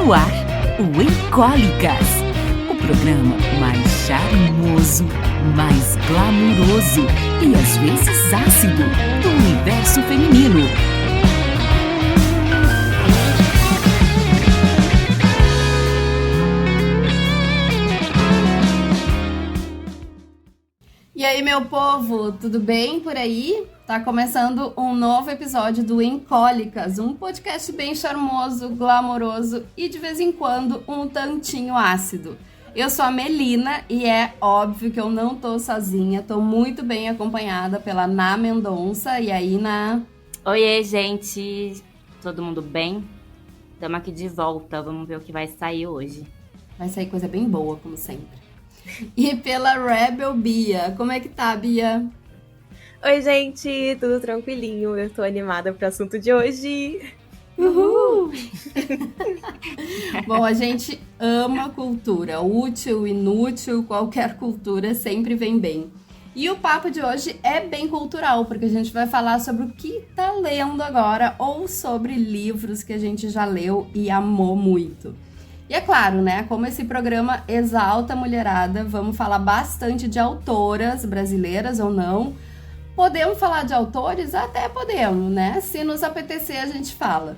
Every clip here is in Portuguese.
No ar, o Encólicas, o programa mais charmoso, mais glamuroso e às vezes ácido do universo feminino. E aí, meu povo, tudo bem por aí? Tá começando um novo episódio do Encólicas, um podcast bem charmoso, glamouroso e de vez em quando um tantinho ácido. Eu sou a Melina e é óbvio que eu não tô sozinha, tô muito bem acompanhada pela Ná Mendonça. E aí, Ná? Oiê, gente! Todo mundo bem? Estamos aqui de volta, vamos ver o que vai sair hoje. Vai sair coisa bem boa, como sempre. E pela Rebel Bia. Como é que tá, Bia? Oi, gente, tudo tranquilinho? Eu tô animada pro assunto de hoje. Uhul! Bom, a gente ama cultura, útil, inútil, qualquer cultura sempre vem bem. E o papo de hoje é bem cultural, porque a gente vai falar sobre o que tá lendo agora ou sobre livros que a gente já leu e amou muito. E é claro, né, como esse programa exalta a mulherada, vamos falar bastante de autoras brasileiras ou não. Podemos falar de autores? Até podemos, né? Se nos apetecer, a gente fala.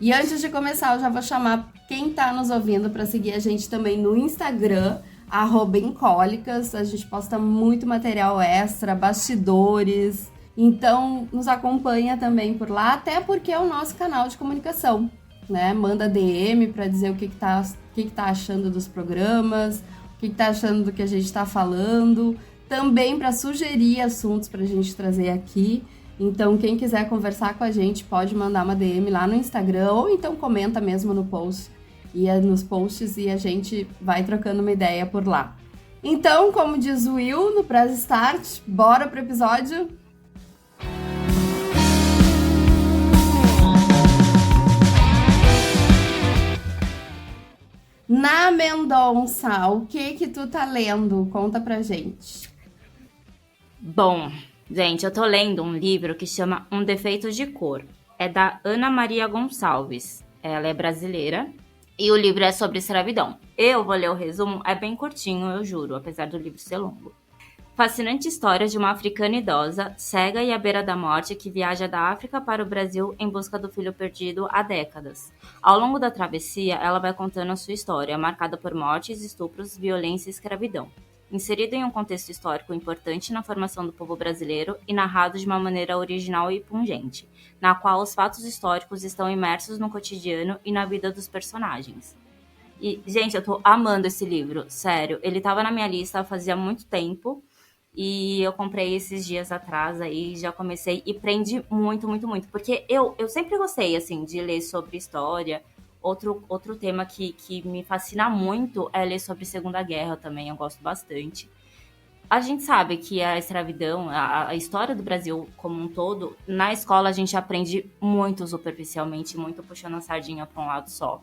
E antes de começar, eu já vou chamar quem tá nos ouvindo para seguir a gente também no Instagram, @encólicas. A gente posta muito material extra, bastidores. Então, nos acompanha também por lá, até porque é o nosso canal de comunicação. Né? Manda DM para dizer o que tá achando dos programas, o que tá achando do que a gente está falando, também para sugerir assuntos para a gente trazer aqui. Então, quem quiser conversar com a gente pode mandar uma DM lá no Instagram ou então comenta mesmo no post nos posts e a gente vai trocando uma ideia por lá. Então, como diz o Will no Press Start, bora pro episódio? Ná Mendonça, o que tu tá lendo? Conta pra gente. Bom, gente, eu tô lendo um livro que chama Um Defeito de Cor. É da Ana Maria Gonçalves. Ela é brasileira e o livro é sobre escravidão. Eu vou ler o resumo, é bem curtinho, eu juro, apesar do livro ser longo. Fascinante história de uma africana idosa, cega e à beira da morte, que viaja da África para o Brasil em busca do filho perdido há décadas. Ao longo da travessia, ela vai contando a sua história, marcada por mortes, estupros, violência e escravidão. Inserido em um contexto histórico importante na formação do povo brasileiro e narrado de uma maneira original e pungente, na qual os fatos históricos estão imersos no cotidiano e na vida dos personagens. E, gente, eu tô amando esse livro, sério. Ele tava na minha lista fazia muito tempo. E eu comprei esses dias atrás aí, já comecei e prende muito, muito, muito. Porque eu sempre gostei, assim, de ler sobre história. Outro tema que me fascina muito é ler sobre Segunda Guerra também, eu gosto bastante. A gente sabe que a escravidão, a história do Brasil como um todo, na escola a gente aprende muito superficialmente, muito puxando a sardinha para um lado só.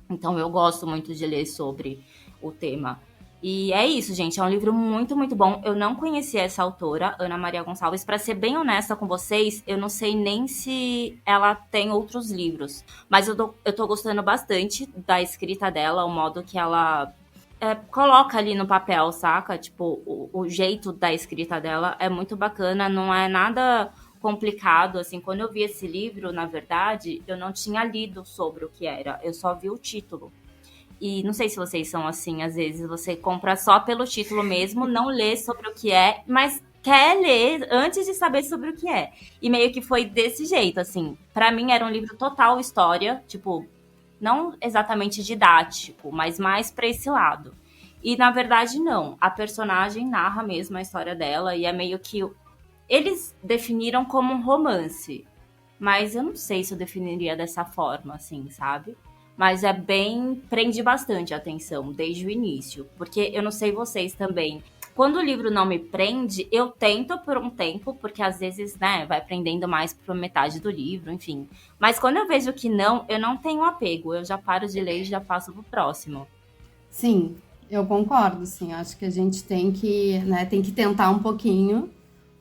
Então eu gosto muito de ler sobre o tema. E é isso, gente, é um livro muito, muito bom. Eu não conhecia essa autora, Ana Maria Gonçalves. Pra ser bem honesta com vocês, eu não sei nem se ela tem outros livros. Mas eu tô gostando bastante da escrita dela, o modo que ela coloca ali no papel, saca? Tipo, o jeito da escrita dela é muito bacana, não é nada complicado. Assim, quando eu vi esse livro, na verdade, eu não tinha lido sobre o que era. Eu só vi o título. E não sei se vocês são assim, às vezes você compra só pelo título mesmo, não lê sobre o que é, mas quer ler antes de saber sobre o que é. E meio que foi desse jeito, assim. Pra mim era um livro total história, tipo, não exatamente didático, mas mais pra esse lado. E na verdade não, a personagem narra mesmo a história dela e é meio que... Eles definiram como um romance, mas eu não sei se eu definiria dessa forma, assim, sabe? Mas prende bastante a atenção desde o início. Porque eu não sei vocês também. Quando o livro não me prende, eu tento por um tempo, porque às vezes, né, vai prendendo mais por metade do livro, enfim. Mas quando eu vejo que não, eu não tenho apego. Eu já paro de ler e já passo pro próximo. Sim, eu concordo, sim. Acho que a gente tem que tentar um pouquinho.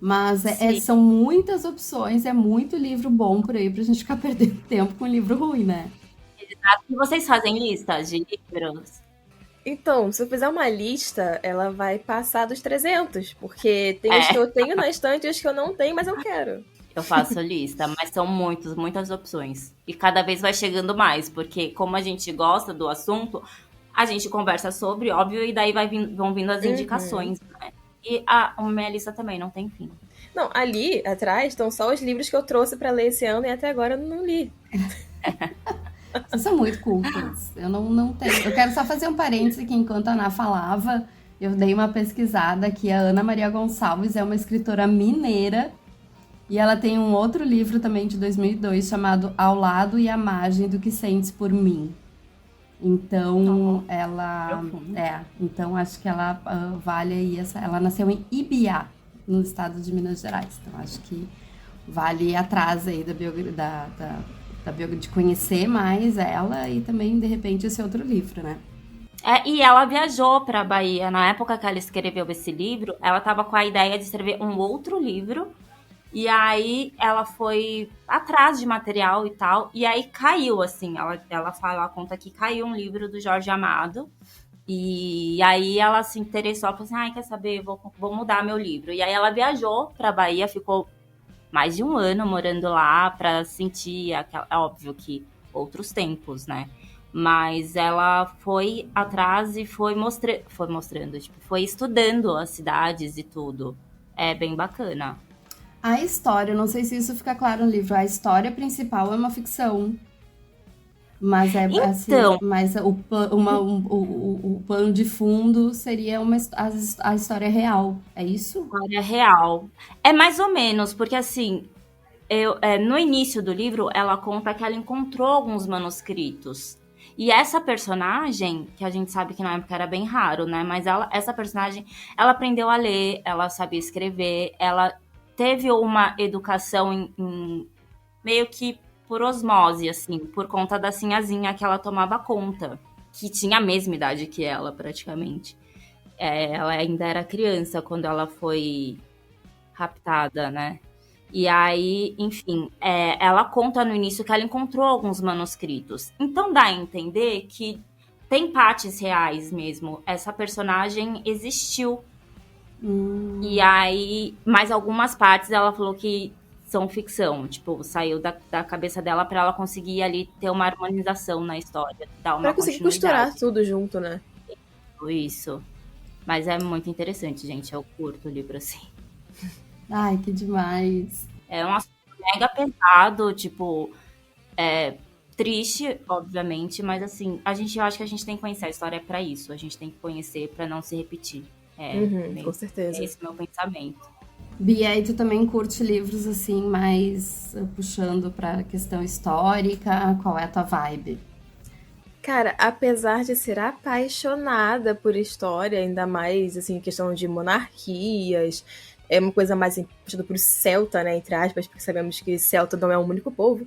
Mas são muitas opções, é muito livro bom por aí pra gente ficar perdendo tempo com livro ruim, né? E vocês fazem listas de livros? Então, se eu fizer uma lista, ela vai passar dos 300, porque tem os que eu tenho na estante e os que eu não tenho, mas eu quero. Eu faço lista, mas são muitas opções. E cada vez vai chegando mais, porque como a gente gosta do assunto, a gente conversa sobre, óbvio, e daí vão vindo as indicações, né? E a minha lista também não tem fim. Não, ali atrás estão só os livros que eu trouxe pra ler esse ano e até agora eu não li. Vocês são muito cultos. Eu não tenho. Eu quero só fazer um parêntese que enquanto a Ana falava, eu dei uma pesquisada que a Ana Maria Gonçalves é uma escritora mineira e ela tem um outro livro também de 2002 chamado Ao Lado e à Margem do que Sentes por Mim. Então, então acho que ela vale aí ela nasceu em Ibiá, no estado de Minas Gerais. Então, acho que vale ir atrás aí de conhecer mais ela e também, de repente, esse outro livro, né? E ela viajou para a Bahia. Na época que ela escreveu esse livro, ela estava com a ideia de escrever um outro livro. E aí ela foi atrás de material e tal. E aí caiu, assim. Ela conta que caiu um livro do Jorge Amado. E aí ela se interessou, ela falou assim, quer saber, vou mudar meu livro. E aí ela viajou pra Bahia, ficou mais de um ano morando lá pra sentir, é óbvio que outros tempos, né? Mas ela foi atrás e foi mostrando, tipo, foi estudando as cidades e tudo. É bem bacana. A história, não sei se isso fica claro no livro, a história principal é uma ficção. Mas então, mas o pano de fundo seria a história real, é isso? História real. É mais ou menos, porque assim, no início do livro, ela conta que ela encontrou alguns manuscritos. E essa personagem, que a gente sabe que na época era bem raro, né? Mas essa personagem, ela aprendeu a ler, ela sabia escrever, ela teve uma educação meio que por osmose, assim, por conta da sinhazinha que ela tomava conta, que tinha a mesma idade que ela, praticamente. Ela ainda era criança quando ela foi raptada, né? E aí, enfim, ela conta no início que ela encontrou alguns manuscritos. Então dá a entender que tem partes reais mesmo. Essa personagem existiu. E aí, mais algumas partes ela falou que são ficção. Tipo, saiu da cabeça dela pra ela conseguir ali ter uma harmonização na história. Dar uma Pra conseguir costurar tudo junto, né? Isso. Mas é muito interessante, gente. Eu curto o livro assim. Ai, que demais. É um assunto mega pesado, tipo, triste, obviamente, mas assim, eu acho que a gente tem que conhecer a história pra isso. A gente tem que conhecer pra não se repetir. Com certeza. Esse é o meu pensamento. Bia, e tu também curte livros assim, mais puxando pra questão histórica? Qual é a tua vibe? Cara, apesar de ser apaixonada por história, ainda mais, assim, questão de monarquias, é uma coisa mais puxada por celta, né, entre aspas, porque sabemos que celta não é um único povo,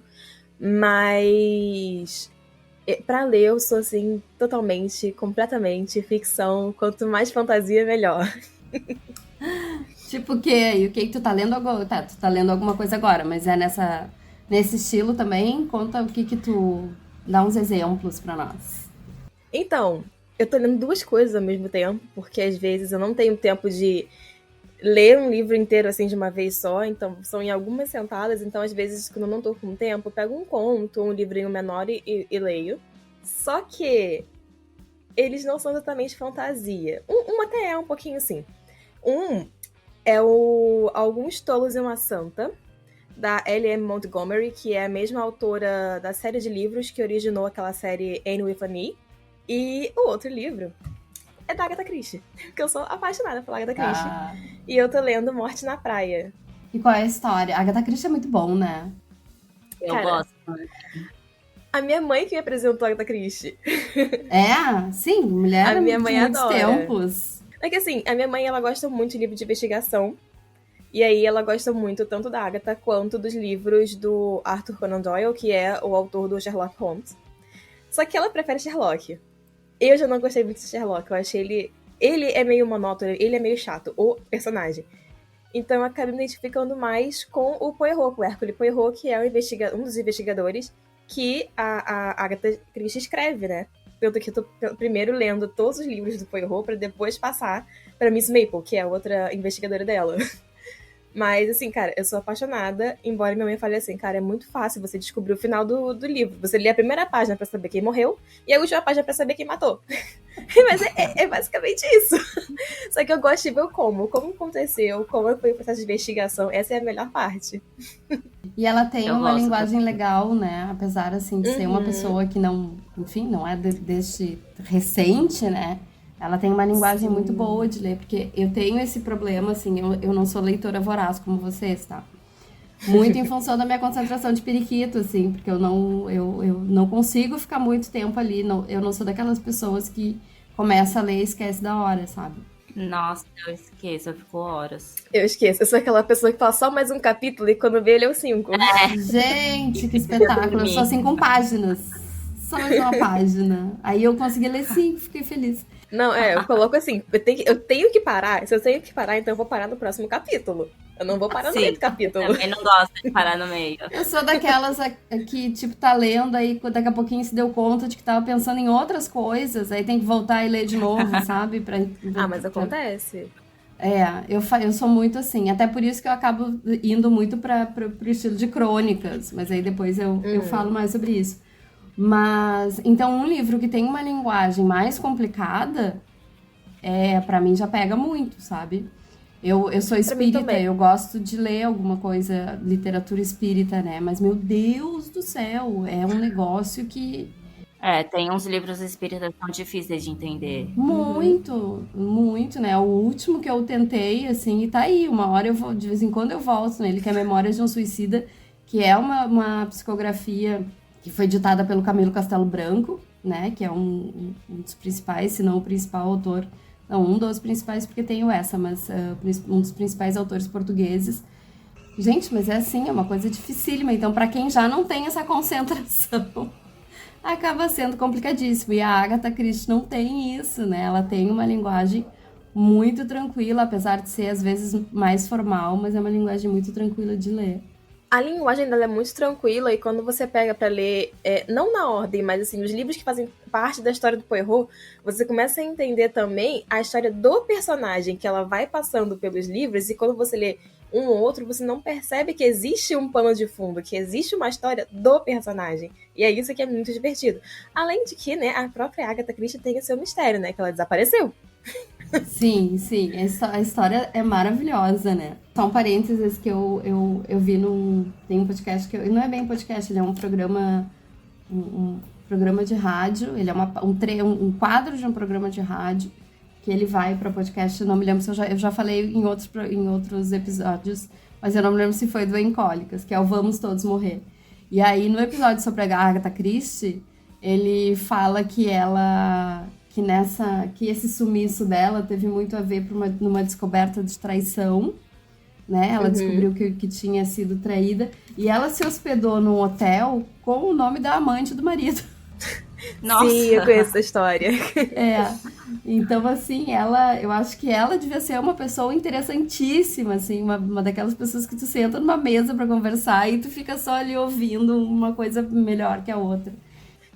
mas pra ler eu sou, assim, totalmente, completamente ficção, quanto mais fantasia, melhor. Tipo o quê? E o que tu tá lendo agora? Tá, tu tá lendo alguma coisa agora, mas é nesse estilo também? Conta o que tu... Dá uns exemplos pra nós. Então, eu tô lendo duas coisas ao mesmo tempo, porque às vezes eu não tenho tempo de ler um livro inteiro assim de uma vez só, então são em algumas sentadas, então às vezes quando eu não tô com tempo, eu pego um conto, um livrinho menor e leio. Só que eles não são exatamente fantasia. Um até é um pouquinho assim. Um é o Alguns Tolos e uma Santa, da L.M. Montgomery, que é a mesma autora da série de livros que originou aquela série Anne with an E. E o outro livro é da Agatha Christie, porque eu sou apaixonada pela Agatha Christie. E eu tô lendo Morte na Praia. E qual é a história? A Agatha Christie é muito bom, né? Eu gosto. A minha mãe que me apresentou a Agatha Christie. Sim, mulher a minha mãe muitos adora. tempos. É que assim, a minha mãe, ela gosta muito de livro de investigação. E aí ela gosta muito tanto da Agatha quanto dos livros do Arthur Conan Doyle, que é o autor do Sherlock Holmes. Só que ela prefere Sherlock. Eu já não gostei muito de Sherlock. Eu achei ele... Ele é meio monótono, ele é meio chato, o personagem. Então eu acabei me identificando mais com o Poirot, o Hercule Poirot, que é um dos investigadores que a Agatha Christie escreve, né? Tanto que eu tô primeiro lendo todos os livros do Poirot pra depois passar pra Miss Maple, que é a outra investigadora dela. Mas, assim, cara, eu sou apaixonada, embora minha mãe fale assim, cara, é muito fácil você descobrir o final do livro. Você lê a primeira página pra saber quem morreu e a última página pra saber quem matou. Mas é basicamente isso. Só que eu gosto de ver como aconteceu, como foi o processo de investigação. Essa é a melhor parte. E ela tem Eu uma gosto linguagem legal, né? Apesar, assim, de ser uma pessoa que não... Enfim, não é deste recente, né? Ela tem uma linguagem muito boa de ler, porque eu tenho esse problema, assim, eu não sou leitora voraz como vocês, tá? Muito em função da minha concentração de periquito, assim, porque eu não consigo ficar muito tempo ali, eu não sou daquelas pessoas que começa a ler e esquece da hora, sabe? Nossa, eu esqueço, eu fico horas. Eu esqueço, eu sou aquela pessoa que fala só mais um capítulo e quando vê, leu 5. Gente, que espetáculo! Eu sou assim com páginas. Só mais uma página. Aí eu consegui ler 5, fiquei feliz. Não, eu coloco assim, eu tenho que parar. Se eu tenho que parar, então eu vou parar no próximo capítulo. Eu não vou parar no meio do capítulo. Também não gosto de parar no meio. Eu sou daquelas que, tipo, tá lendo, aí daqui a pouquinho se deu conta de que tava pensando em outras coisas, aí tem que voltar e ler de novo, sabe? Mas acontece. Eu sou muito assim, até por isso que eu acabo indo muito pro estilo de crônicas, mas aí depois eu falo mais sobre isso. Mas, então, um livro que tem uma linguagem mais complicada, pra mim já pega muito, sabe? Eu sou espírita, eu gosto de ler alguma coisa, literatura espírita, né? Mas, meu Deus do céu, é um negócio que... Tem uns livros espíritas que são difíceis de entender. Muito, muito, né? O último que eu tentei, assim, e tá aí. Uma hora de vez em quando eu volto nele, que é Memórias de um Suicida, que é uma psicografia que foi ditada pelo Camilo Castelo Branco, né? Que é um dos principais, se não o principal autor. Não, um dos principais, porque tenho essa, mas um dos principais autores portugueses. Gente, mas é assim, é uma coisa dificílima. Então, para quem já não tem essa concentração, acaba sendo complicadíssimo. E a Agatha Christie não tem isso, né? Ela tem uma linguagem muito tranquila, apesar de ser, às vezes, mais formal, mas é uma linguagem muito tranquila de ler. A linguagem dela é muito tranquila e quando você pega pra ler, não na ordem, mas assim, os livros que fazem parte da história do Poirot, você começa a entender também a história do personagem, que ela vai passando pelos livros, e quando você lê um ou outro, você não percebe que existe um pano de fundo, que existe uma história do personagem. E é isso que é muito divertido. Além de que, né, a própria Agatha Christie tem o seu mistério, né, que ela desapareceu. Sim, a história é maravilhosa, né? Só um parênteses que eu vi tem um podcast que não é bem um podcast, ele é um programa de rádio, ele é um quadro de um programa de rádio que ele vai para podcast, eu não me lembro se eu já falei em outros episódios, mas eu não me lembro se foi do Encólicas, que é o Vamos Todos Morrer. E aí, no episódio sobre a Agatha Christie, ele fala que que esse sumiço dela teve muito a ver numa descoberta de traição, né? Ela descobriu que tinha sido traída e ela se hospedou num hotel com o nome da amante do marido. Nossa. Sim, eu conheço essa história. Então, assim, eu acho que ela devia ser uma pessoa interessantíssima, assim, uma daquelas pessoas que tu senta numa mesa pra conversar e tu fica só ali ouvindo uma coisa melhor que a outra.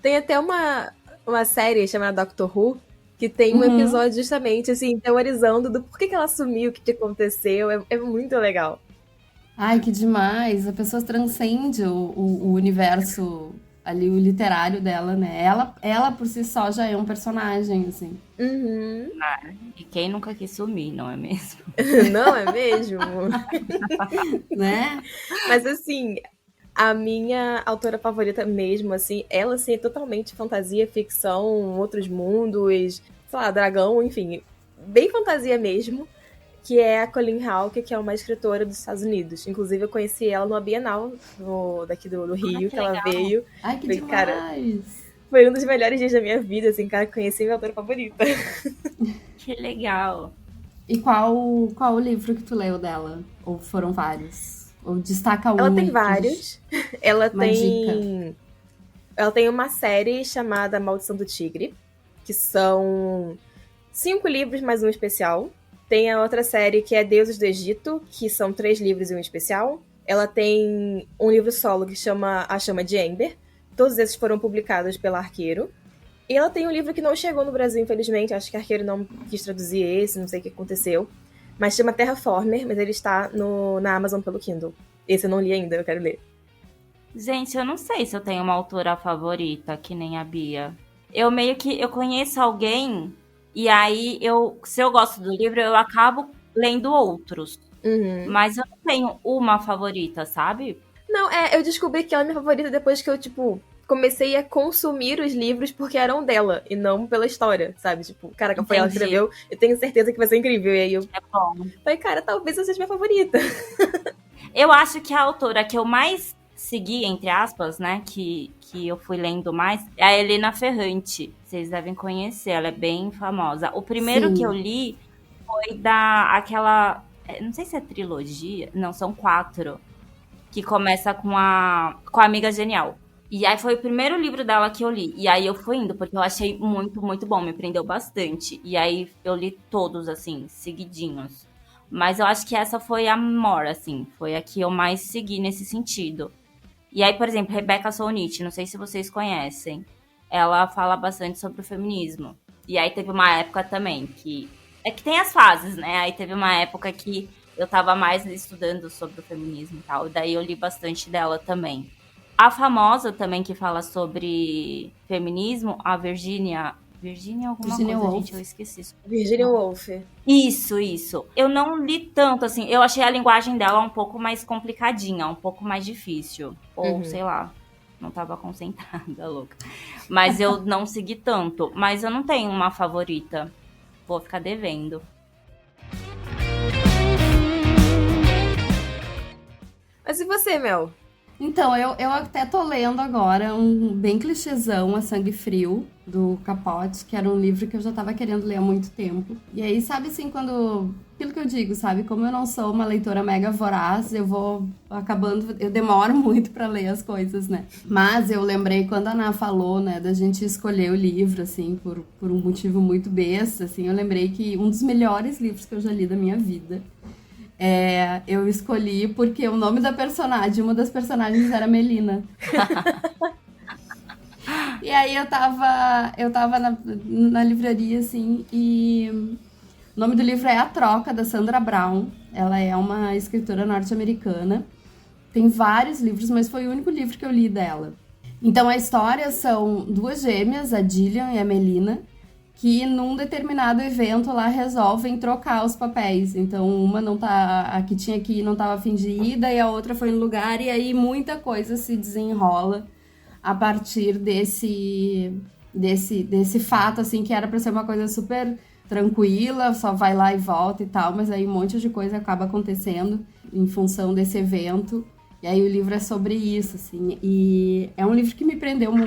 Tem até uma série chamada Doctor Who, que tem um episódio justamente, assim, teorizando do porquê que ela sumiu, o que aconteceu. É muito legal. Ai, que demais! A pessoa transcende o universo ali, o literário dela, né? Ela por si só já é um personagem, assim. E quem nunca quis sumir, não é mesmo? Não é mesmo? Né? Mas, assim, a minha autora favorita mesmo, assim, ela, assim, é totalmente fantasia, ficção, outros mundos, sei lá, dragão, enfim, bem fantasia mesmo, que é a Colleen Hawke, que é uma escritora dos Estados Unidos. Inclusive, eu conheci ela numa Bienal daqui do Rio, que ela veio. Ai, que demais! Cara, foi um dos melhores dias da minha vida, assim, cara, conheci minha autora favorita. Que legal! E qual o livro que tu leu dela? Ou foram vários? Ou destaca um? Ela tem vários. Dica. Ela tem uma série chamada Maldição do Tigre, que são 5 livros mais um especial. Tem a outra série que é Deuses do Egito, que são 3 livros e um especial. Ela tem um livro solo que chama A Chama de Ember, Todos esses foram publicados pela Arqueiro. E ela tem um livro que não chegou no Brasil, infelizmente. Acho que a Arqueiro não quis traduzir esse, não sei o que aconteceu. Mas chama Terraformer, mas ele está na Amazon pelo Kindle. Esse eu não li ainda, eu quero ler. Gente, eu não sei se eu tenho uma autora favorita, que nem a Bia. Eu conheço alguém, e aí se eu gosto do livro, eu acabo lendo outros. Uhum. Mas eu não tenho uma favorita, sabe? Não, eu descobri que ela é minha favorita depois que eu, comecei a consumir os livros porque eram dela e não pela história, sabe? Cara, foi ela que escreveu, eu tenho certeza que vai ser incrível. E aí eu falei, cara, talvez eu seja minha favorita. Eu acho que a autora que eu mais segui, entre aspas, né, que eu fui lendo mais, é a Helena Ferrante. Vocês devem conhecer, ela é bem famosa. O primeiro Sim. que eu li foi não sei se é trilogia, não, são 4, que começa com a Amiga Genial. E aí foi o primeiro livro dela que eu li. E aí eu fui indo, porque eu achei muito, muito bom, me prendeu bastante. E aí eu li todos, assim, seguidinhos. Mas eu acho que essa foi a maior, assim, foi a que eu mais segui nesse sentido. E aí, por exemplo, Rebecca Solnit, não sei se vocês conhecem, ela fala bastante sobre o feminismo. E aí teve uma época também que tem as fases, né? Aí teve uma época que eu tava mais estudando sobre o feminismo e tal. E daí eu li bastante dela também. A famosa também que fala sobre feminismo, a Virginia alguma Virginia coisa, Woolf. gente, eu esqueci. Virginia Woolf. Isso. Eu não li tanto, assim. Eu achei a linguagem dela um pouco mais complicadinha, um pouco mais difícil. Ou, sei lá, não tava concentrada, louca. Mas eu não segui tanto. Mas eu não tenho uma favorita. Vou ficar devendo. Mas e você, Mel? Então, eu até tô lendo agora um bem clichêzão, A Sangue Frio, do Capote, que era um livro que eu já tava querendo ler há muito tempo. E aí, sabe assim, aquilo que eu digo, sabe? Como eu não sou uma leitora mega voraz, eu demoro muito pra ler as coisas, né? Mas eu lembrei quando a Ana falou, né, da gente escolher o livro, assim, por um motivo muito besta, assim, eu lembrei que um dos melhores livros que eu já li da minha vida eu escolhi porque o nome da personagem, uma das personagens era Melina. E aí eu tava na livraria, assim, e o nome do livro é A Troca, da Sandra Brown. Ela é uma escritora norte-americana. Tem vários livros, mas foi o único livro que eu li dela. Então a história são 2 gêmeas, a Gillian e a Melina, que num determinado evento lá resolvem trocar os papéis. Então a que tinha que ir não estava a fim de ir, daí a outra foi no lugar, e aí muita coisa se desenrola a partir desse fato, assim, que era para ser uma coisa super tranquila, só vai lá e volta e tal, mas aí um monte de coisa acaba acontecendo em função desse evento. E aí o livro é sobre isso, assim, e é um livro que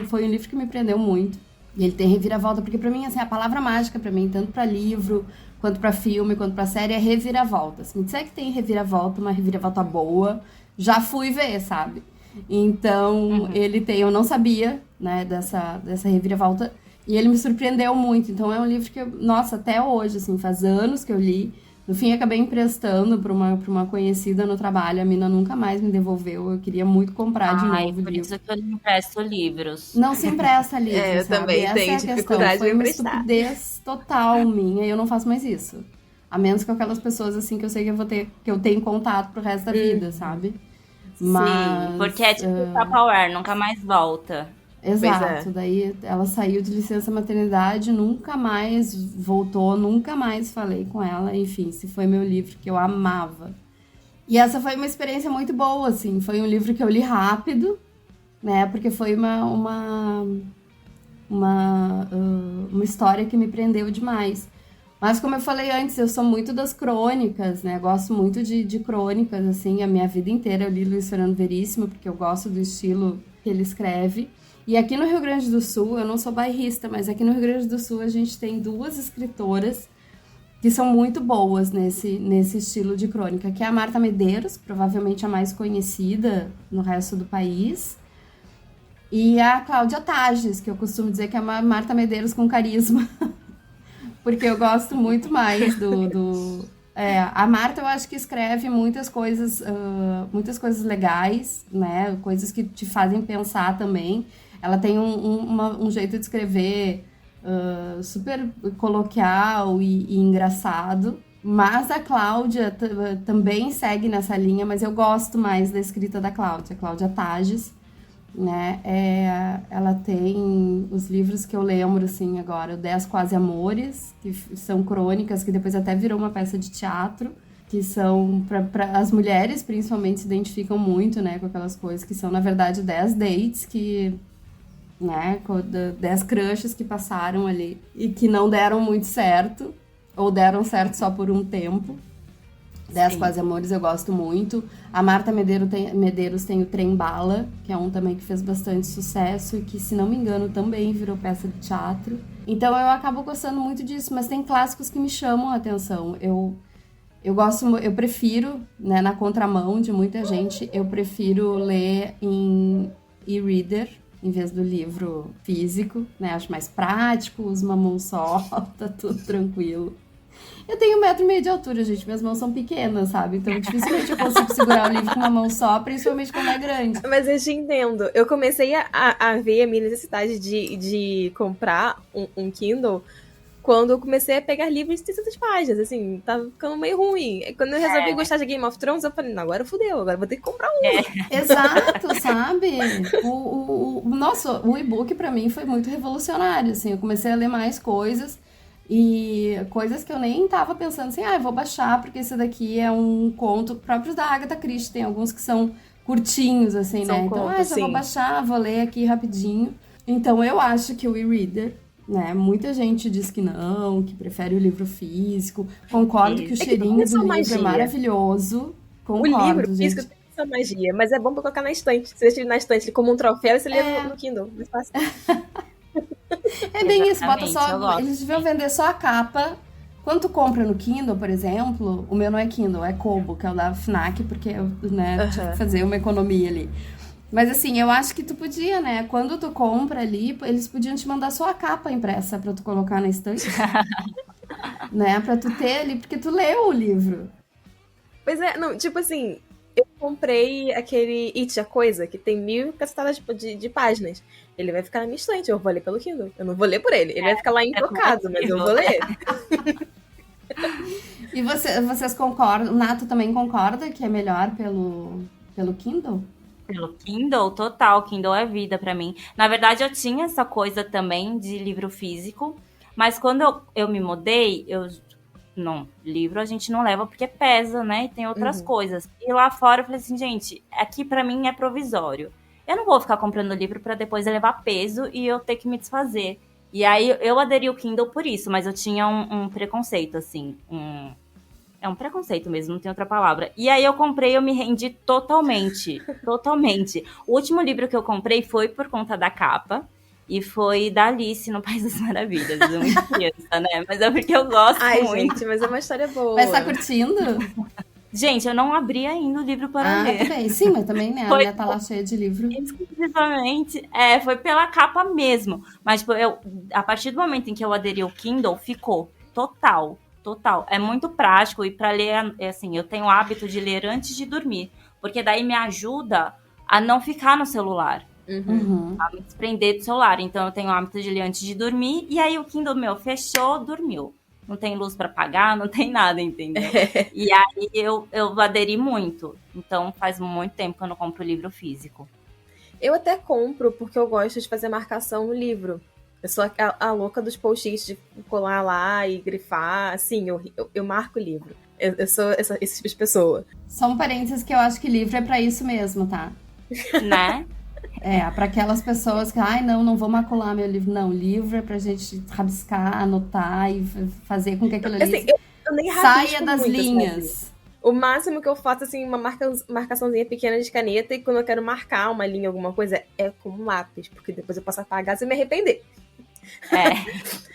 foi um livro que me prendeu muito. E ele tem reviravolta, porque pra mim, assim, a palavra mágica pra mim, tanto pra livro, quanto pra filme, quanto pra série, é reviravolta. Se me disser que tem reviravolta, uma reviravolta boa, já fui ver, sabe? Então, eu não sabia, né, dessa reviravolta, e ele me surpreendeu muito. Então, é um livro que, nossa, até hoje, assim, faz anos que eu li. No fim, acabei emprestando pra uma conhecida no trabalho. A mina nunca mais me devolveu. Eu queria muito comprar de novo o por livro. isso que eu não empresto livros. Não se empresta livro, eu sabe? também Essa tenho é a questão. dificuldade Foi de uma emprestar. estupidez total minha e eu não faço mais isso. A menos com aquelas pessoas, assim, que eu sei que eu tenho contato pro resto da vida, sabe? Mas, sim, porque é tipo Tupperware, nunca mais volta. Exato, daí ela saiu de licença maternidade, nunca mais voltou, nunca mais falei com ela, enfim, se foi meu livro que eu amava. E essa foi uma experiência muito boa, assim, foi um livro que eu li rápido, né, porque foi uma história que me prendeu demais. Mas como eu falei antes, eu sou muito das crônicas, né, gosto muito de crônicas, assim, a minha vida inteira eu li Luiz Fernando Veríssimo, porque eu gosto do estilo que ele escreve. E aqui no Rio Grande do Sul, eu não sou bairrista, mas aqui no Rio Grande do Sul a gente tem 2 escritoras que são muito boas nesse estilo de crônica, que é a Marta Medeiros, provavelmente a mais conhecida no resto do país, e a Cláudia Tages, que eu costumo dizer que é uma Marta Medeiros com carisma, porque eu gosto muito mais a Marta, eu acho que escreve muitas coisas legais, né, coisas que te fazem pensar também. Ela tem um jeito de escrever super coloquial e engraçado. Mas a Cláudia também segue nessa linha, mas eu gosto mais da escrita da Cláudia Tages, né? Ela tem os livros que eu lembro, assim, agora, o 10 Quase Amores, que são crônicas, que depois até virou uma peça de teatro, que são, para as mulheres, principalmente, se identificam muito, né, com aquelas coisas que são, na verdade, 10 dates que... né, 10 crushes que passaram ali e que não deram muito certo, ou deram certo só por um tempo. 10 Quase Amores eu gosto muito. A Marta Medeiros tem o Trem Bala, que é um também que fez bastante sucesso e que, se não me engano, também virou peça de teatro. Então eu acabo gostando muito disso, mas tem clássicos que me chamam a atenção. Eu prefiro, né, na contramão de muita gente, eu prefiro ler em e-reader, em vez do livro físico, né? Acho mais prático, uso uma mão só, tá tudo tranquilo. Eu tenho 1,5 m de altura, gente. Minhas mãos são pequenas, sabe? Então, dificilmente eu consigo segurar o livro com uma mão só, principalmente quando é grande. Mas eu te entendo. Eu comecei a ver a minha necessidade de comprar um Kindle quando eu comecei a pegar livros de 600 páginas, assim, tava ficando meio ruim. Quando eu resolvi gostar de Game of Thrones, eu falei, não, agora fudeu, agora vou ter que comprar um. Exato, sabe? Nossa, o e-book pra mim foi muito revolucionário, assim, eu comecei a ler mais coisas, e coisas que eu nem tava pensando assim, eu vou baixar, porque esse daqui é um conto próprio da Agatha Christie, tem alguns que são curtinhos, assim, São né? Então, contos, já vou sim. baixar, vou ler aqui rapidinho. Então, eu acho que o e-reader, né? Muita gente diz que não, que prefere o livro físico. Concordo que o cheirinho do livro magia. é maravilhoso. Concordo, O livro gente. físico tem essa magia, mas é bom pra colocar na estante. Você deixa ele na estante como um troféu e você lê no Kindle. Mais fácil. É bem isso, bota Exatamente, só. eu gosto. Eles deviam vender só a capa. Quando tu compra no Kindle, por exemplo, o meu não é Kindle, é Kobo, que é o da FNAC, porque eu, né, tive que fazer uma economia ali. Mas assim, eu acho que tu podia, né? Quando tu compra ali, eles podiam te mandar só a capa impressa pra tu colocar na estante. Né? Pra tu ter ali, porque tu leu o livro. Pois é, não, tipo assim, eu comprei aquele It, a Coisa, que tem 1000 cacetadas de páginas. Ele vai ficar na minha estante, eu vou ler pelo Kindle. Eu não vou ler por ele. Ele vai ficar lá intocado, mas eu vou ler. E vocês concordam? O Nato também concorda que é melhor pelo Kindle? Pelo Kindle, total. Kindle é vida pra mim. Na verdade, eu tinha essa coisa também de livro físico, mas quando eu me mudei, não, livro a gente não leva porque pesa, né? E tem outras coisas. E lá fora eu falei assim, gente, aqui pra mim é provisório. Eu não vou ficar comprando livro pra depois levar peso e eu ter que me desfazer. E aí eu aderi ao Kindle por isso, mas eu tinha um preconceito, assim, é um preconceito mesmo, não tem outra palavra. E aí eu comprei, eu me rendi totalmente. Totalmente. O último livro que eu comprei foi por conta da capa. E foi da Alice no País das Maravilhas. É muito criança, né? Mas é porque eu gosto muito. Gente, mas é uma história boa. Mas tá curtindo? Gente, eu não abri ainda o livro para ler. Também. Sim, mas também, né? A minha tá lá cheia de livro. Exclusivamente. Foi pela capa mesmo. Mas, tipo, a partir do momento em que eu aderi ao Kindle, ficou total. É muito prático. E para ler, assim, eu tenho o hábito de ler antes de dormir. Porque daí me ajuda a não ficar no celular. A me desprender do celular. Então eu tenho o hábito de ler antes de dormir. E aí o Kindle meu fechou, dormiu. Não tem luz pra pagar, não tem nada, entendeu? E aí eu aderi muito. Então faz muito tempo que eu não compro livro físico. Eu até compro porque eu gosto de fazer marcação no livro. Eu sou a louca dos post-its de colar lá e grifar. Assim, eu marco o livro. Eu sou esse tipo de pessoa. Só um parênteses que eu acho que livro é pra isso mesmo, tá? Né? Pra aquelas pessoas que, não vou macular meu livro. Não, livro é pra gente rabiscar, anotar e fazer com que aquilo ali assim, eu nem saia das muito, linhas. Sabe? O máximo que eu faço, assim, uma marcaçãozinha pequena de caneta, e quando eu quero marcar uma linha, alguma coisa, é com um lápis, porque depois eu posso apagar se eu me arrepender.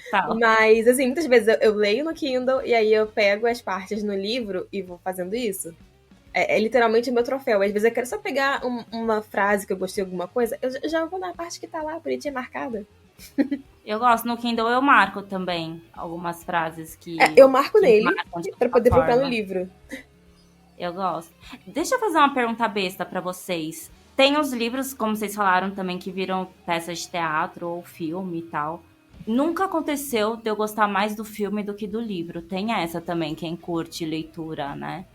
Tá. Mas, assim, muitas vezes eu leio no Kindle e aí eu pego as partes no livro e vou fazendo isso. É literalmente o meu troféu. Às vezes eu quero só pegar uma frase que eu gostei de alguma coisa, eu já vou na parte que tá lá, bonitinha, marcada. Eu gosto. No Kindle eu marco também algumas frases que... eu marco nele pra poder procurar procurar no livro. Eu gosto. Deixa eu fazer uma pergunta besta pra vocês. Tem os livros, como vocês falaram também, que viram peças de teatro ou filme e tal. Nunca aconteceu de eu gostar mais do filme do que do livro. Tem essa também, quem curte leitura, né?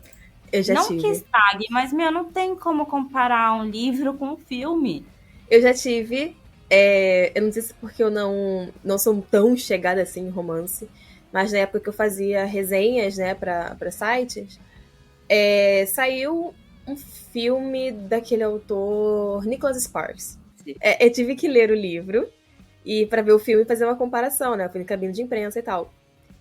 Eu já Não tive. que estrague, mas, não tem como comparar um livro com um filme. Eu já tive. Eu não sei se porque eu não sou tão chegada assim em romance, mas na época que eu fazia resenhas, né, pra sites, saiu um filme daquele autor Nicholas Sparks. Eu tive que ler o livro e para ver o filme e fazer uma comparação, né? Eu fui em cabine de imprensa e tal.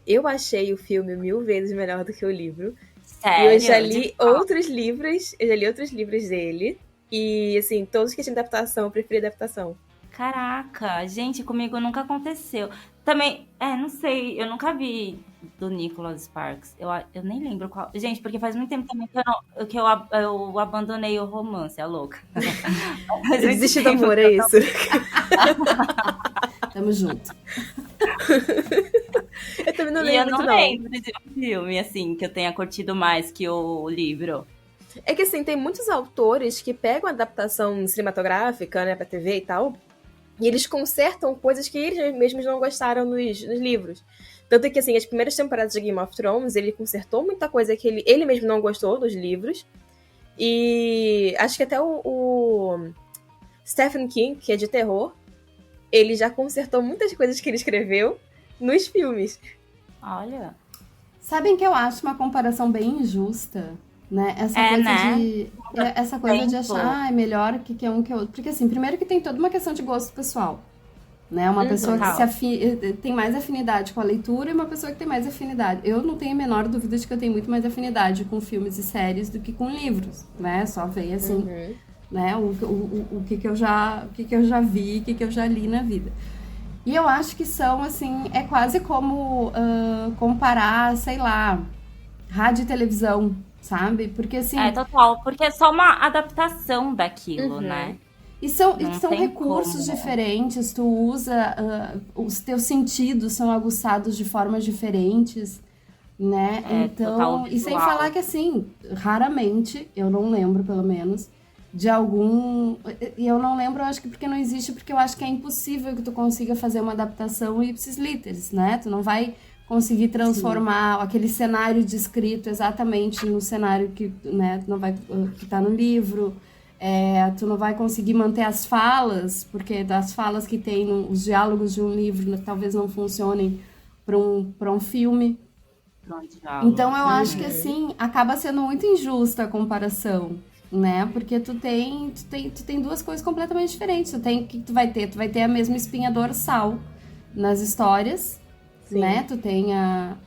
Eu achei o filme 1000 vezes melhor do que o livro. Sério? E eu já li outros livros dele. E, assim, todos que tinham adaptação, eu preferi adaptação. Caraca, gente, comigo nunca aconteceu. Também, não sei, eu nunca vi do Nicholas Sparks. Eu nem lembro qual. Gente, porque faz muito tempo também que eu abandonei o romance, a louca. Eu desisti do amor, é isso? Tamo junto. Eu também não E lembro eu muito, não lembro de um filme, assim, que eu tenha curtido mais que o livro. É que, assim, tem muitos autores que pegam a adaptação cinematográfica, né, pra TV e tal, e eles consertam coisas que eles mesmos não gostaram nos livros. Tanto que, assim, as primeiras temporadas de Game of Thrones, ele consertou muita coisa que ele mesmo não gostou dos livros. E acho que até o Stephen King, que é de terror, ele já consertou muitas coisas que ele escreveu nos filmes. Olha. Sabem que eu acho uma comparação bem injusta, né? Essa coisa de achar melhor que um que outro. Porque, assim, primeiro que tem toda uma questão de gosto pessoal, né? Uma pessoa que tem mais afinidade com a leitura e uma pessoa que tem mais afinidade. Eu não tenho a menor dúvida de que eu tenho muito mais afinidade com filmes e séries do que com livros, né? Só ver, assim, né? O que eu já vi, o que eu já li na vida. E eu acho que são, assim, é quase como comparar, sei lá, rádio e televisão, sabe? Porque, assim... total, porque é só uma adaptação daquilo, né? E são tem recursos como. diferentes, tu usa, os teus sentidos são aguçados de formas diferentes, né? Total e sem visual. falar que, assim, raramente, eu não lembro, pelo menos, de algum... E eu não lembro, eu acho que porque não existe, porque eu acho que é impossível que tu consiga fazer uma adaptação ipsis literis, né? Tu não vai conseguir transformar aquele cenário descrito exatamente no cenário que, né, que tá no livro. Tu não vai conseguir manter as falas, porque das falas que tem os diálogos de um livro talvez não funcionem para um filme. Então eu acho que, assim, acaba sendo muito injusta a comparação, né? Porque tu tem duas coisas completamente diferentes. Tu vai ter a mesma espinha dorsal nas histórias, Sim. né? Tu tem a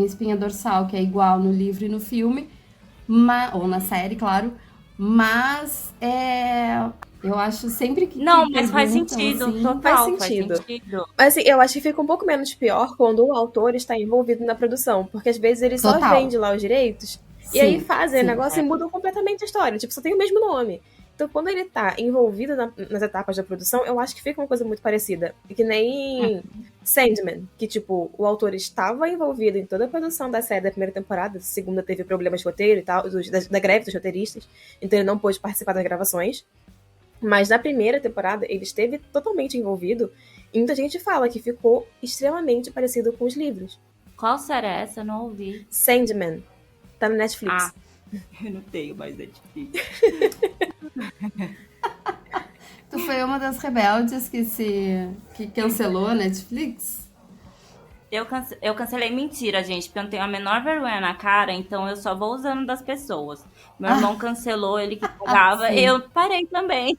espinha dorsal que é igual no livro e no filme, ou na série, claro. Mas eu acho sempre que... Não, mas faz sentido, assim, total, faz sentido. Mas, assim, eu acho que fica um pouco menos pior quando o autor está envolvido na produção, porque às vezes ele só vende lá os direitos e aí fazem o negócio e mudam completamente a história, tipo, só tem o mesmo nome. Então, quando ele tá envolvido nas etapas da produção, eu acho que fica uma coisa muito parecida. Que nem Sandman, que, tipo, o autor estava envolvido em toda a produção da série da primeira temporada, a segunda teve problemas de roteiro e tal, da greve dos roteiristas, então ele não pôde participar das gravações. Mas na primeira temporada, ele esteve totalmente envolvido, e muita gente fala que ficou extremamente parecido com os livros. Qual série é essa? Eu não ouvi. Sandman. Tá no Netflix. Eu não tenho mais Netflix. Tu foi uma das rebeldes que cancelou a Netflix? Eu cancelei, mentira, gente, porque eu não tenho a menor vergonha na cara, então eu só vou usando das pessoas. Meu irmão cancelou, ele que pagava, eu parei também.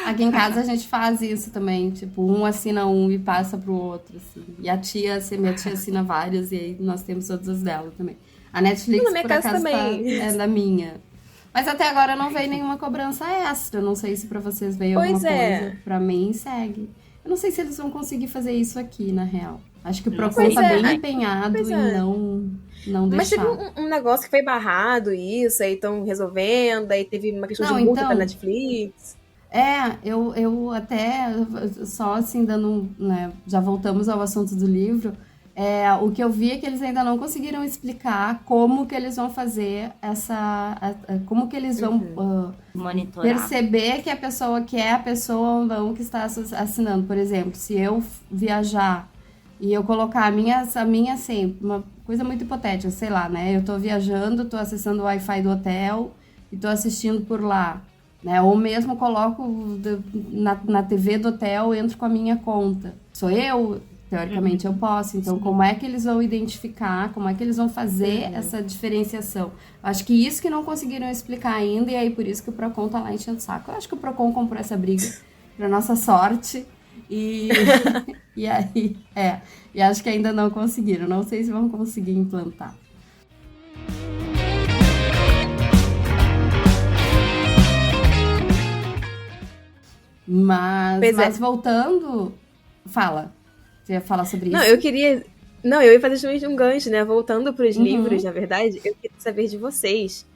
Aqui em casa a gente faz isso também, tipo, um assina um e passa pro outro, assim. E minha tia assina vários e aí nós temos todas as dela também. A Netflix, por acaso, é da minha. Mas até agora não veio nenhuma cobrança extra. Não sei se pra vocês veio alguma coisa. Pra mim, segue. Eu não sei se eles vão conseguir fazer isso aqui, na real. Acho que o Procon tá bem empenhado em não deixar. Mas teve um negócio que foi barrado isso, aí estão resolvendo, aí teve uma questão de multa pra Netflix. Eu até, só assim, dando, né, já voltamos ao assunto do livro, O que eu vi é que eles ainda não conseguiram explicar como que eles vão fazer como que eles vão Monitorar. perceber que a pessoa que é a pessoa ou não que está assinando. Por exemplo, se eu viajar e eu colocar a minha assim, uma coisa muito hipotética, sei lá, né? Eu tô viajando, tô acessando o Wi-Fi do hotel e tô assistindo por lá, né? Ou mesmo coloco na TV do hotel, entro com a minha conta. Sou eu? Teoricamente eu posso. Então, como é que eles vão identificar, como é que eles vão fazer essa diferenciação? Acho que isso que não conseguiram explicar ainda, e aí por isso que o Procon tá lá enchendo o saco. Eu acho que o Procon comprou essa briga pra nossa sorte. E aí, e acho que ainda não conseguiram. Não sei se vão conseguir implantar. Mas voltando, fala. Você ia falar sobre isso? Eu ia fazer justamente um gancho, né? Voltando para os livros, na verdade, eu queria saber de vocês.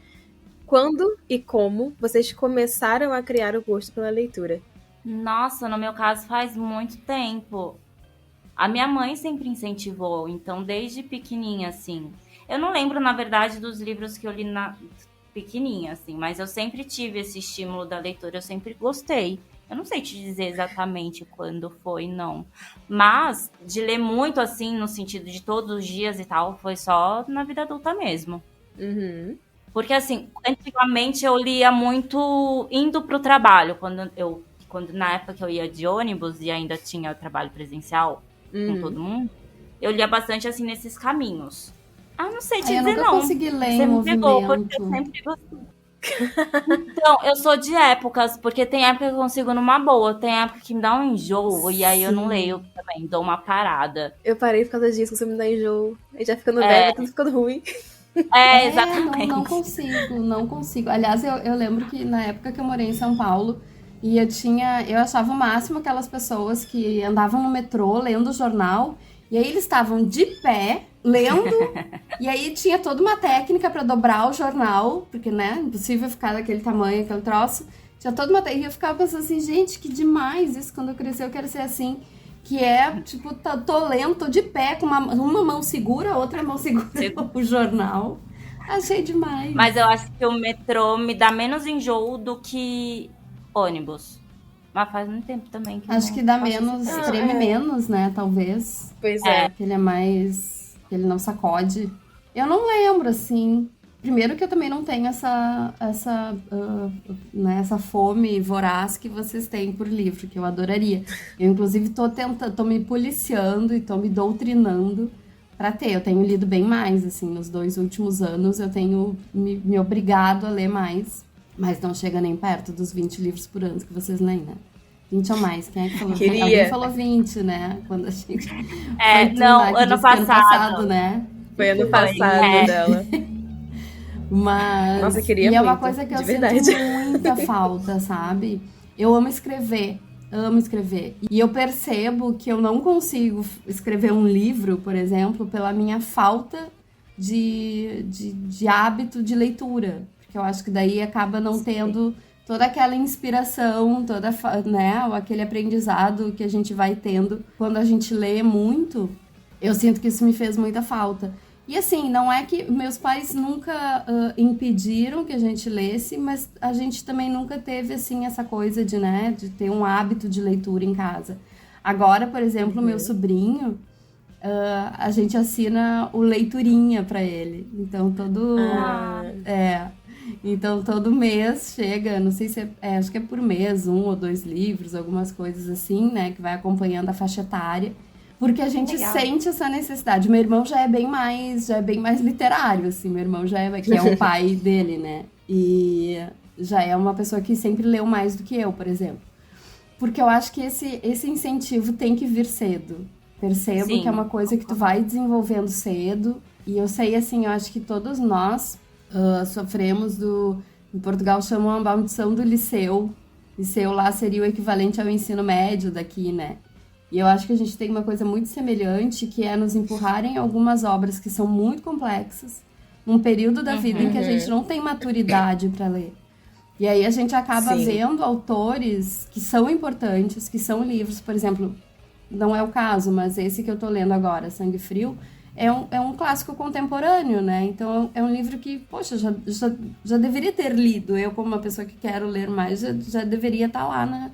Quando e como vocês começaram a criar o gosto pela leitura? Nossa, no meu caso faz muito tempo. A minha mãe sempre incentivou, então desde pequenininha, assim. Eu não lembro, na verdade, dos livros que eu li pequenininha, assim, mas eu sempre tive esse estímulo da leitura, eu sempre gostei. Eu não sei te dizer exatamente quando foi, não. Mas de ler muito, assim, no sentido de todos os dias e tal, foi só na vida adulta mesmo. Uhum. Porque, assim, antigamente eu lia muito indo pro trabalho. Quando na época que eu ia de ônibus e ainda tinha trabalho presencial com todo mundo, eu lia bastante, assim, nesses caminhos. Não sei te dizer, não. Eu nunca consegui ler em Você me movimento. pegou, porque eu sempre gostei. Então, eu sou de épocas, porque tem época que eu consigo numa boa, tem época que me dá um enjoo, e aí eu não leio também, dou uma parada. Eu parei por causa disso, você me dá enjoo. Aí já ficando velha, tudo ficando ruim. Exatamente. Não consigo. Aliás, eu lembro que na época que eu morei em São Paulo, e eu achava o máximo aquelas pessoas que andavam no metrô lendo jornal, e aí eles estavam de pé, lendo, e aí tinha toda uma técnica para dobrar o jornal, porque, né, impossível ficar daquele tamanho, aquele troço. Tinha toda uma técnica, e eu ficava pensando assim, gente, que demais isso, quando eu crescer eu quero ser assim. Que é, tipo, tô lendo, tô de pé, com uma mão segura, a outra mão segura o jornal. Achei demais. Mas eu acho que o metrô me dá menos enjoo do que ônibus. Mas faz muito tempo também que acho que dá menos, treme menos, né, talvez. Pois é. Que ele é mais... que ele não sacode. Eu não lembro, assim... Primeiro que eu também não tenho essa fome voraz que vocês têm por livro, que eu adoraria. Eu, inclusive, tô me policiando e tô me doutrinando pra ter. Eu tenho lido bem mais, assim, nos 2 últimos anos eu tenho me obrigado a ler mais, mas não chega nem perto dos 20 livros por ano que vocês leem, né? 20 ou mais, quem é que falou? Alguém falou 20 , né? Quando a gente... ano passado, né? Foi ano passado dela. Mas... Nossa, eu queria e é uma muito, coisa que eu verdade. sinto muita falta, sabe? Eu amo escrever. E eu percebo que eu não consigo escrever um livro, por exemplo, pela minha falta de hábito de leitura. Porque eu acho que daí acaba não tendo toda aquela inspiração, né, aquele aprendizado que a gente vai tendo quando a gente lê muito. Eu sinto que isso me fez muita falta. E assim, não é que meus pais nunca impediram que a gente lesse, mas a gente também nunca teve, assim, essa coisa de ter um hábito de leitura em casa. Agora, por exemplo, meu sobrinho, a gente assina o Leiturinha pra ele. Então, então, todo mês chega, não sei se acho que é por mês, 1 ou 2 livros, algumas coisas assim, né, que vai acompanhando a faixa etária. Porque a gente sente essa necessidade. Meu irmão já é bem mais literário, assim. Meu irmão que é o pai dele, né? E já é uma pessoa que sempre leu mais do que eu, por exemplo. Porque eu acho que esse incentivo tem que vir cedo. Percebo que é uma coisa que tu vai desenvolvendo cedo. E eu sei, assim, eu acho que todos nós sofremos em Portugal chamam a maldição do liceu. Liceu lá seria o equivalente ao ensino médio daqui, né? E eu acho que a gente tem uma coisa muito semelhante, que é nos empurrarem algumas obras que são muito complexas, num período da vida em que a gente não tem maturidade para ler. E aí a gente acaba vendo autores que são importantes, que são livros, por exemplo, não é o caso, mas esse que eu tô lendo agora, Sangue Frio, é um clássico contemporâneo, né? Então é um livro que, poxa, já deveria ter lido. Eu, como uma pessoa que quero ler mais, já deveria estar lá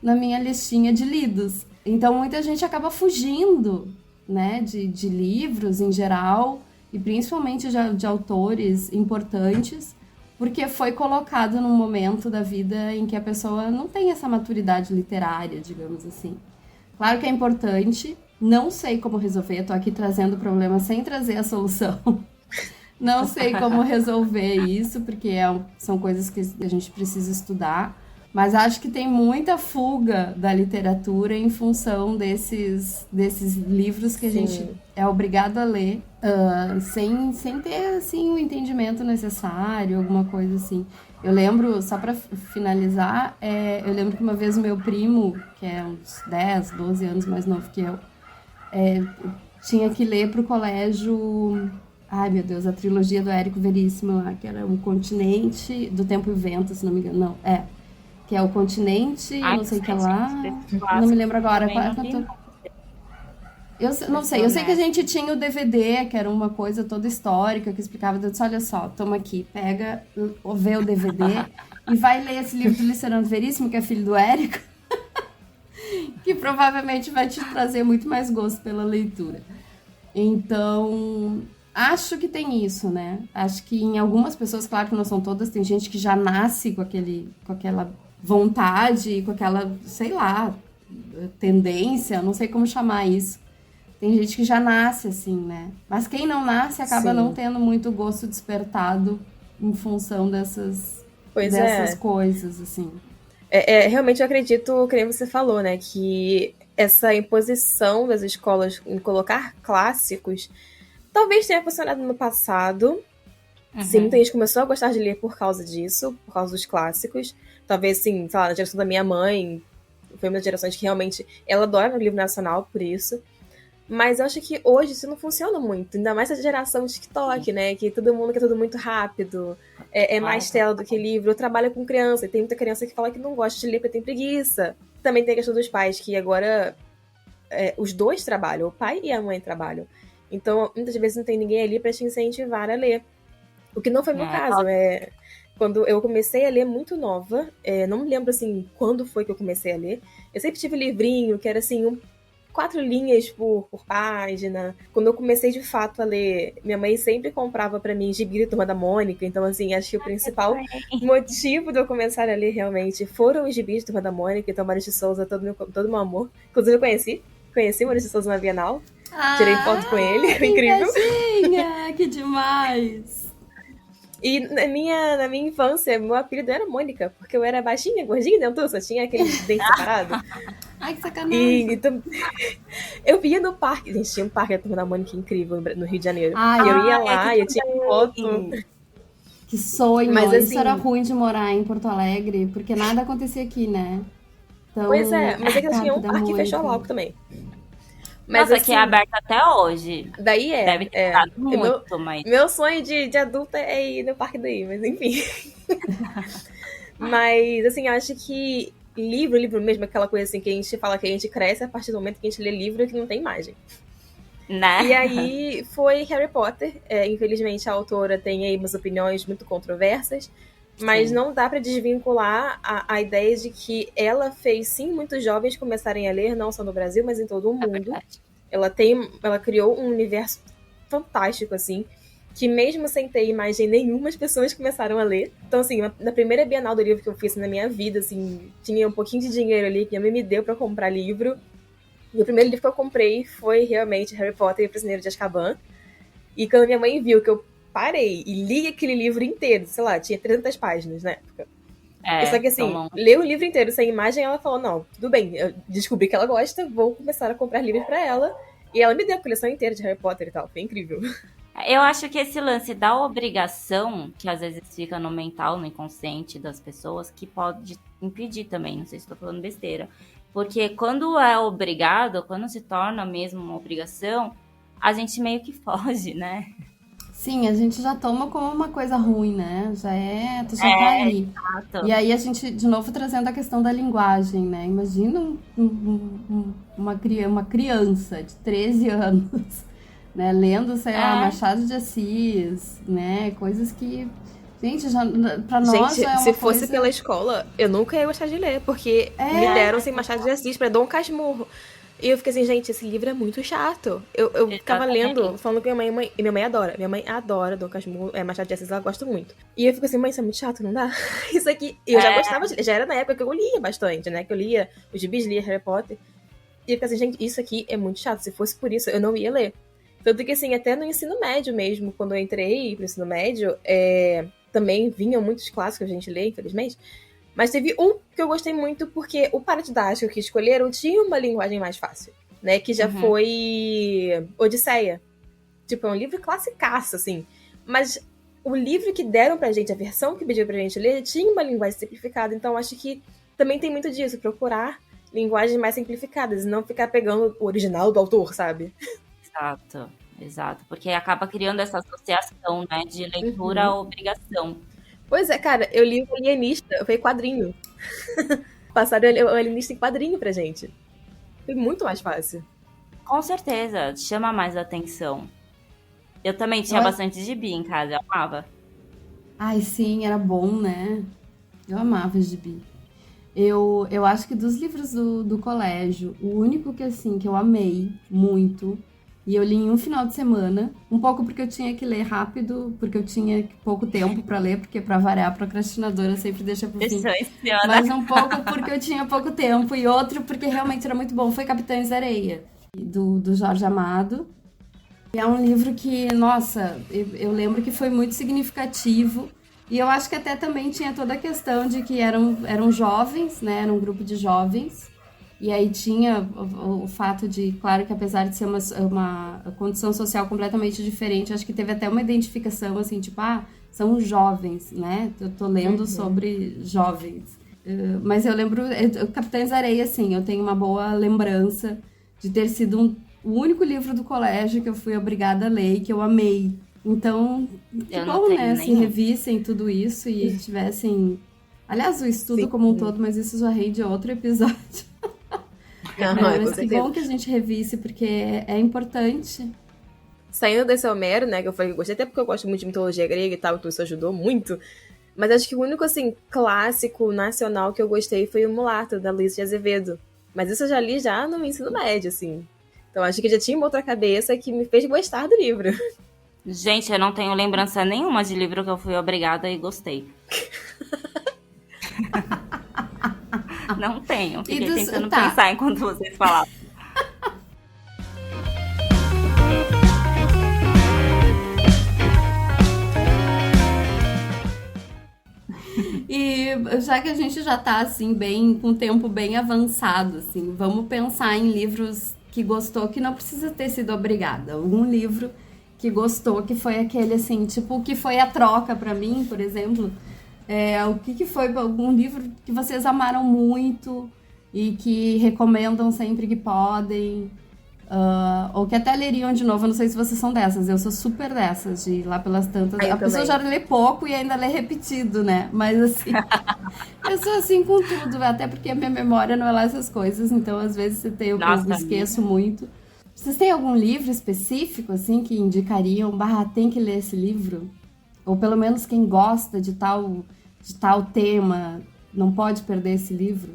na minha listinha de lidos. Então muita gente acaba fugindo, né, de livros em geral, e principalmente de autores importantes, porque foi colocado num momento da vida em que a pessoa não tem essa maturidade literária, digamos assim. Claro que é importante, não sei como resolver, eu tô aqui trazendo o problema sem trazer a solução. Não sei como resolver isso, porque são coisas que a gente precisa estudar, mas acho que tem muita fuga da literatura em função desses livros que a gente é obrigado a ler, sem ter, assim, o entendimento necessário, alguma coisa assim. Eu lembro, só para finalizar, eu lembro que uma vez o meu primo, que é uns 10, 12 anos mais novo que eu, tinha que ler para o colégio... Ai, meu Deus, a trilogia do Érico Veríssimo lá, que era O Continente, do Tempo e Vento, se não me engano. Não, que é O Continente, não sei o que lá. Não me lembro agora. Eu não sei, eu sei que a gente tinha o DVD, que era uma coisa toda histórica, que explicava, eu disse, olha só, toma aqui, pega, vê o DVD e vai ler esse livro do Luciano Veríssimo, que é filho do Érico, que provavelmente vai te trazer muito mais gosto pela leitura. Então, acho que tem isso, né? Acho que em algumas pessoas, claro que não são todas, tem gente que já nasce com aquela vontade, com aquela, sei lá, tendência, não sei como chamar isso. Tem gente que já nasce assim, né? Mas quem não nasce acaba não tendo muito gosto despertado em função dessas coisas, assim. Realmente eu acredito, que nem você falou, né? Que essa imposição das escolas em colocar clássicos talvez tenha funcionado no passado. Sim, muita gente começou a gostar de ler por causa disso, por causa dos clássicos. Talvez, sim, sei lá, na geração da minha mãe, foi uma das gerações que realmente ela adora o livro nacional por isso. Mas eu acho que hoje isso não funciona muito. Ainda mais essa geração de TikTok, né? Que todo mundo quer tudo muito rápido. Mais tela do que livro. Eu trabalho com criança. E tem muita criança que fala que não gosta de ler porque tem preguiça. Também tem a questão dos pais, que agora os dois trabalham. O pai e a mãe trabalham. Então, muitas vezes não tem ninguém ali pra te incentivar a ler. O que não foi meu caso. Quando eu comecei a ler muito nova, não me lembro, assim, quando foi que eu comecei a ler. Eu sempre tive livrinho, que era, assim, 4 linhas por página. Quando eu comecei de fato a ler, minha mãe sempre comprava pra mim gibi de Turma da Mônica. Então, assim, acho que o principal motivo de eu começar a ler realmente foram os gibis de Turma da Mônica. Então, Maurício de Souza, todo meu amor. Inclusive, eu conheci Maurício de Souza na Bienal. Tirei foto com ele, foi incrível. Que demais! E na minha infância, meu apelido era Mônica, porque eu era baixinha, gordinha, dentuça, tinha aquele dente separado. Ai, que sacanagem. Então, eu ia no parque, gente, tinha um parque da Turma da Mônica incrível no Rio de Janeiro. Eu ia lá e eu tinha foto. Que sonho, mas assim, isso era ruim de morar em Porto Alegre, porque nada acontecia aqui, né? Então, pois mas é que tinha um parque que fechou logo também. Mas nossa, assim, que é aberto até hoje. Daí deve ter dado muito, mas... Meu sonho de adulta é ir no Parque do I, mas enfim. Mas, assim, eu acho que livro mesmo, aquela coisa assim que a gente fala que a gente cresce a partir do momento que a gente lê livro que não tem imagem. Né? E aí foi Harry Potter. Infelizmente a autora tem aí umas opiniões muito controversas, mas não dá pra desvincular a ideia de que ela fez sim muitos jovens começarem a ler, não só no Brasil, mas em todo o mundo. Ela criou um universo fantástico, assim, que mesmo sem ter imagem nenhuma, as pessoas começaram a ler. Então, assim, na primeira Bienal do livro que eu fiz na minha vida, assim, tinha um pouquinho de dinheiro ali que minha mãe me deu pra comprar livro. E o primeiro livro que eu comprei foi realmente Harry Potter e o Prisioneiro de Azkaban. E quando minha mãe viu que eu parei e li aquele livro inteiro, sei lá, tinha 300 páginas na época. Só que assim, ler o livro inteiro sem imagem, ela falou, não, tudo bem, eu descobri que ela gosta, vou começar a comprar livros pra ela. E ela me deu a coleção inteira de Harry Potter e tal, foi incrível. Eu acho que esse lance da obrigação, que às vezes fica no mental, no inconsciente das pessoas, que pode impedir também, não sei se estou falando besteira. Porque quando é obrigado, quando se torna mesmo uma obrigação, a gente meio que foge, né? Sim, a gente já toma como uma coisa ruim, né? Tu já tá aí. Exato. E aí a gente, de novo, trazendo a questão da linguagem, né? Imagina uma criança de 13 anos, né? Lendo, sei lá, É, Machado de Assis, né? Coisas que, gente, já, pra nós já é Gente, se uma fosse coisa... pela escola, eu nunca ia gostar de ler, porque me É, deram sem Machado de Assis pra Dom Casmurro. E eu fiquei assim, gente, esse livro é muito chato. Eu ficava lendo, exatamente. falando com e minha mãe adora. Minha mãe adora Dom Casmurro, Machado de Assis, ela gosta muito. E eu fico assim, mãe, isso é muito chato, não dá? Isso aqui, eu já É, gostava de ler, já era na época que eu lia bastante, né? Que eu lia os gibis, lia Harry Potter. E eu fico assim, gente, isso aqui é muito chato. Se fosse por isso, eu não ia ler. Tanto que, assim, até no ensino médio mesmo, quando eu entrei pro ensino médio, também vinham muitos clássicos a gente lê, infelizmente. Mas teve um que eu gostei muito porque o paradidático que escolheram tinha uma linguagem mais fácil, né? Que já uhum. foi Odisseia. Tipo, é um livro classicaço, assim. Mas o livro que deram pra gente, a versão que pediu pra gente ler, tinha uma linguagem simplificada. Então, acho que também tem muito disso, procurar linguagens mais simplificadas e não ficar pegando o original do autor, sabe? Exato, exato. Porque acaba criando essa associação, né, de leitura Uhum. à obrigação. Pois é, cara, eu li o Alienista, eu fui quadrinho. Passaram o Alienista em quadrinho pra gente. Foi muito mais fácil. Com certeza, chama mais atenção. Eu também tinha eu- bastante gibi em casa, eu amava. ai, sim, era bom, né? Eu amava gibi. Eu acho que dos livros do colégio, o único que, assim, que eu amei muito, e eu li em um final de semana, um pouco porque eu tinha que ler rápido, porque eu tinha pouco tempo pra ler, porque pra variar, a procrastinadora sempre deixa pro fim. Deixou esse ano. Mas um pouco porque eu tinha pouco tempo, e outro porque realmente era muito bom, foi Capitães da Areia, do Jorge Amado. E é um livro que, nossa, eu lembro que foi muito significativo. E eu acho que até também tinha toda a questão de que eram jovens, né? Era um grupo de jovens. E aí tinha o fato de, claro que apesar de ser uma condição social completamente diferente, acho que teve até uma identificação, assim, tipo, são jovens, né? Eu tô lendo sobre jovens. Mas eu lembro, Capitães da Areia, assim, eu tenho uma boa lembrança de ter sido o único livro do colégio que eu fui obrigada a ler e que eu amei. Então, que Eu não bom, né? tenho Assim, nenhum. revissem tudo isso e tivessem. Aliás, o estudo Sim. como um todo, mas isso já rende outro episódio. Aham, Né? com Mas que certeza. bom que a gente revisse, porque é importante. Saindo desse Homero, né, que eu falei que eu gostei, até porque eu gosto muito de mitologia grega e tal, então isso ajudou muito. Mas acho que o único, assim, clássico nacional que eu gostei foi o Mulato, da Luísa de Azevedo. Mas isso eu já li já no ensino médio, assim. Então acho que já tinha uma outra cabeça que me fez gostar do livro. Gente, eu não tenho lembrança nenhuma de livro que eu fui obrigada e gostei. Não tenho. E Fiquei tentando tá. pensar enquanto vocês falavam. E já que a gente já tá assim bem com o tempo bem avançado, assim, vamos pensar em livros que gostou que não precisa ter sido obrigada. Algum livro que gostou, que foi aquele assim, tipo, o que foi a troca pra mim, por exemplo. O que foi algum livro que vocês amaram muito e que recomendam sempre que podem? Ou que até leriam de novo, eu não sei se vocês são dessas, eu sou super dessas, de ir lá pelas tantas. Ah, eu A pessoa também. já lê pouco e ainda lê repetido, né? Mas assim, eu sou assim com tudo, até porque a minha memória não é lá essas coisas, então às vezes eu Nossa, esqueço muito. Vocês têm algum livro específico, assim, que indicariam, tem que ler esse livro? Ou pelo menos quem gosta de tal tema não pode perder esse livro?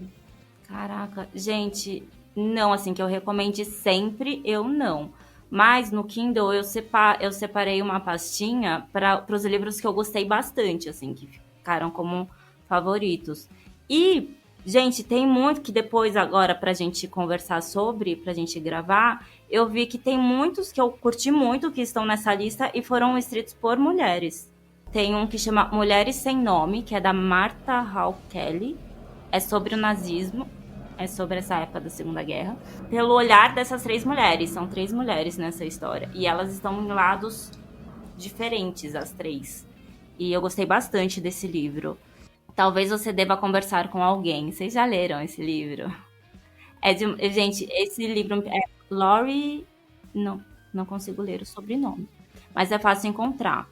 caraca. Gente, não, assim, que eu recomende sempre, eu não. Mas no Kindle eu separei uma pastinha para os livros que eu gostei bastante, assim, que ficaram como favoritos. E, gente, tem muito que depois, agora, pra gente conversar sobre, pra gente gravar, eu vi que tem muitos que eu curti muito que estão nessa lista e foram escritos por mulheres. Tem um que chama Mulheres Sem Nome, que é da Martha Hall Kelly. É sobre o nazismo, é sobre essa época da Segunda Guerra. Pelo olhar dessas três mulheres, são três mulheres nessa história. E elas estão em lados diferentes, as três. E eu gostei bastante desse livro. Talvez você deva conversar com alguém. Vocês já leram esse livro? Gente, esse livro é Laurie... Não consigo ler o sobrenome. mas é fácil encontrar.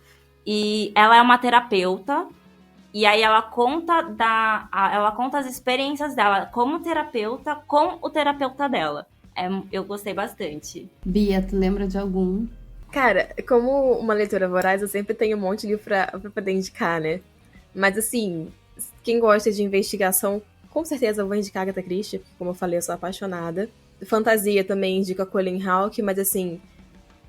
E ela é uma terapeuta, e aí ela conta as experiências dela como terapeuta com o terapeuta dela. Eu gostei bastante. Bia, tu lembra de algum? Cara, como uma leitora voraz, eu sempre tenho um monte de livro pra poder indicar, né? Mas assim, quem gosta de investigação, com certeza eu vou indicar Agatha Christie, porque como eu falei, eu sou apaixonada. Fantasia também indico a Colleen Houck, mas assim,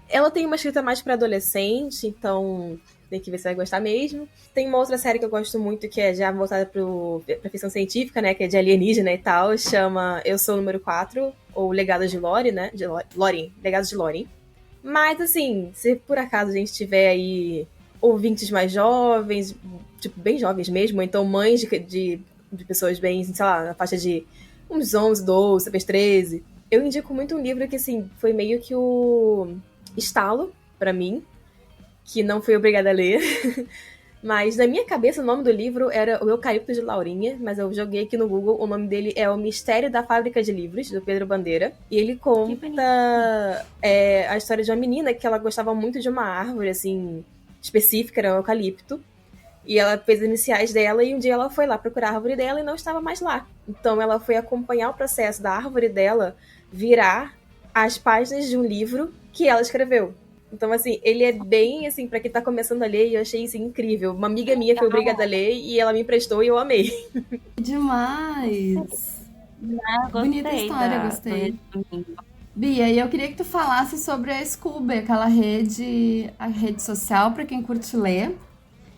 ela tem uma escrita mais pra adolescente, então tem que ver se vai gostar mesmo. Tem uma outra série que eu gosto muito, que é já voltada pra ficção científica, né? Que é de alienígena e tal, chama Eu Sou o Número 4, ou Legados de Lore, né? Legados de Lore. Mas, assim, se por acaso a gente tiver aí ouvintes mais jovens, tipo, bem jovens mesmo, ou então mães de pessoas bem, sei lá, na faixa de uns 11, 12, talvez 13, eu indico muito um livro que, assim, foi meio que o estalo pra mim, que não fui obrigada a ler. Mas na minha cabeça o nome do livro era O Eucalipto de Laurinha, mas eu joguei aqui no Google, o nome dele é O Mistério da Fábrica de Livros, do Pedro Bandeira. E ele conta a história de uma menina que ela gostava muito de uma árvore, assim, específica, era um eucalipto. E ela fez as iniciais dela e um dia ela foi lá procurar a árvore dela e não estava mais lá. Então ela foi acompanhar o processo da árvore dela virar as páginas de um livro que ela escreveu. Então, assim, ele é bem, assim, pra quem tá começando a ler, e eu achei isso incrível. Uma amiga minha foi obrigada a ler e ela me emprestou e eu amei. Demais! Gostei. Bonita história, gostei. Bia, e eu queria que tu falasse sobre a Scooby, aquela a rede social pra quem curte ler.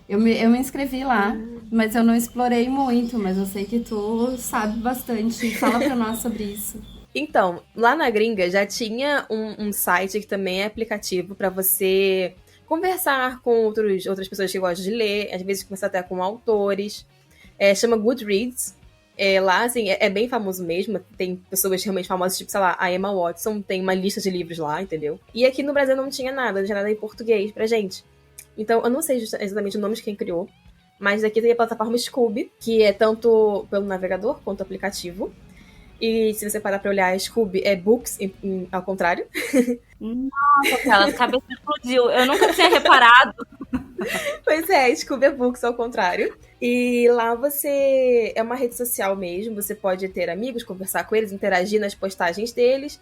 Eu me inscrevi lá, mas eu não explorei muito, mas eu sei que tu sabe bastante. Fala pra nós sobre isso. Então, lá na gringa já tinha um site que também é aplicativo para você conversar com outras pessoas que gostam de ler, às vezes conversar até com autores. Chama Goodreads. Lá, assim, é bem famoso mesmo. Tem pessoas realmente famosas, tipo, sei lá, a Emma Watson tem uma lista de livros lá, entendeu? E aqui no Brasil não tinha nada em português pra gente. Então, eu não sei exatamente o nome de quem criou, mas aqui tem a plataforma Scooby, que é tanto pelo navegador quanto aplicativo. E se você parar pra olhar, Scooby é books ao contrário. Nossa, aquela cabeça explodiu. Eu nunca tinha reparado. Pois é, Scooby é books ao contrário. E lá você é uma rede social mesmo, você pode ter amigos, conversar com eles, interagir nas postagens deles.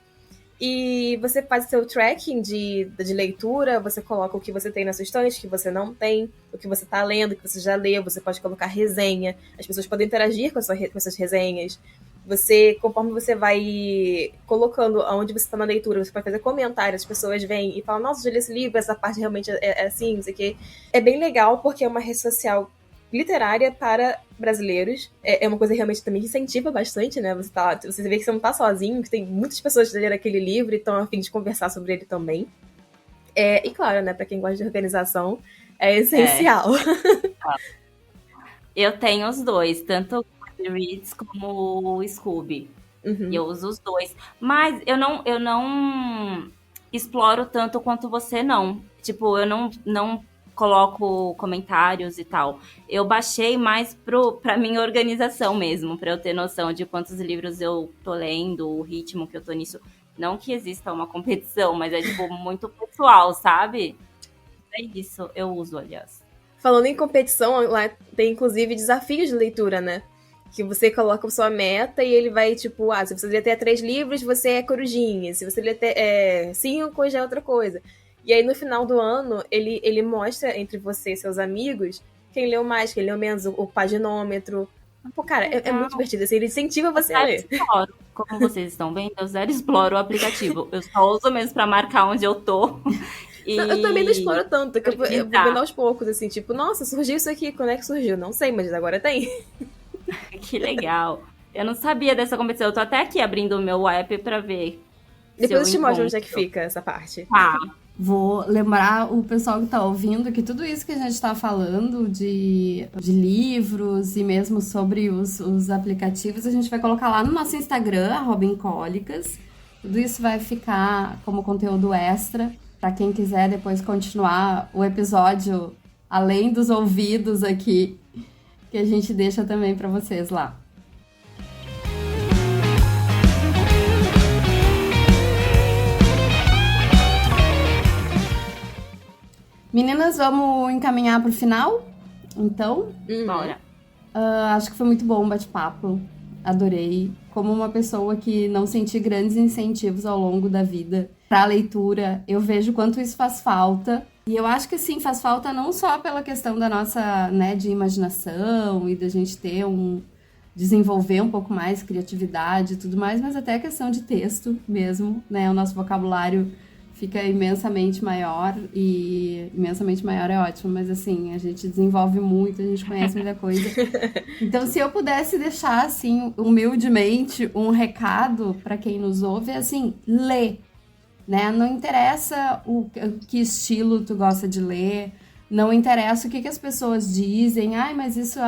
E você faz seu tracking de leitura, você coloca o que você tem na sua estante, o que você não tem, o que você tá lendo, o que você já leu, você pode colocar resenha, as pessoas podem interagir com essas resenhas. Conforme você vai colocando aonde você tá na leitura, você pode fazer comentários, as pessoas vêm e falam, nossa, já li esse livro, essa parte realmente é assim, não sei o quê. É bem legal, porque é uma rede social literária para brasileiros. É uma coisa realmente também que incentiva bastante, né? Você vê que você não tá sozinho, que tem muitas pessoas que leram aquele livro e estão a fim de conversar sobre ele também. E claro, né, pra quem gosta de organização, é essencial. Eu tenho os dois, tanto o Goodreads como o Scooby. Uhum. Eu uso os dois. Mas eu não exploro tanto quanto você, não. Tipo, eu não coloco comentários e tal. Eu baixei mais pra minha organização mesmo, pra eu ter noção de quantos livros eu tô lendo, o ritmo que eu tô nisso. Não que exista uma competição, mas é, tipo, muito pessoal, sabe? É isso, eu uso, aliás. Falando em competição, lá tem inclusive desafios de leitura, né? Que você coloca a sua meta e ele vai, tipo, se você ler até 3 livros, você é corujinha. Se você ler até 5, já é outra coisa. E aí, no final do ano, ele mostra entre você e seus amigos quem leu mais, quem leu menos, o paginômetro. Pô, cara, é muito divertido. Assim, ele incentiva você a ler. Exploro. Como vocês estão vendo, eu zero exploro o aplicativo. Eu só uso mesmo pra marcar onde eu tô. Eu também não exploro tanto, que eu vou vendo aos poucos, assim, tipo, nossa, surgiu isso aqui, quando é que surgiu? Não sei, mas agora tem. Que legal. Eu não sabia dessa competição. Eu tô até aqui abrindo o meu app pra ver. Depois eu te mostro onde é que fica essa parte. Vou lembrar o pessoal que tá ouvindo que tudo isso que a gente tá falando de livros e mesmo sobre os aplicativos, a gente vai colocar lá no nosso Instagram, @incólicas. Tudo isso vai ficar como conteúdo extra para quem quiser depois continuar o episódio além dos ouvidos aqui, que a gente deixa também para vocês lá. Meninas, vamos encaminhar pro final? Então, Bora. acho que foi muito bom o bate-papo. Adorei. Como uma pessoa que não senti grandes incentivos ao longo da vida para a leitura, eu vejo quanto isso faz falta. E eu acho que, assim, faz falta não só pela questão da nossa, né, de imaginação e da gente ter desenvolver um pouco mais criatividade e tudo mais, mas até a questão de texto mesmo, né? O nosso vocabulário fica imensamente maior, e imensamente maior é ótimo, mas assim, a gente desenvolve muito, a gente conhece muita coisa. Então, se eu pudesse deixar, assim, humildemente, um recado para quem nos ouve, é assim, lê, né? Não interessa que estilo tu gosta de ler, não interessa o que as pessoas dizem, mas isso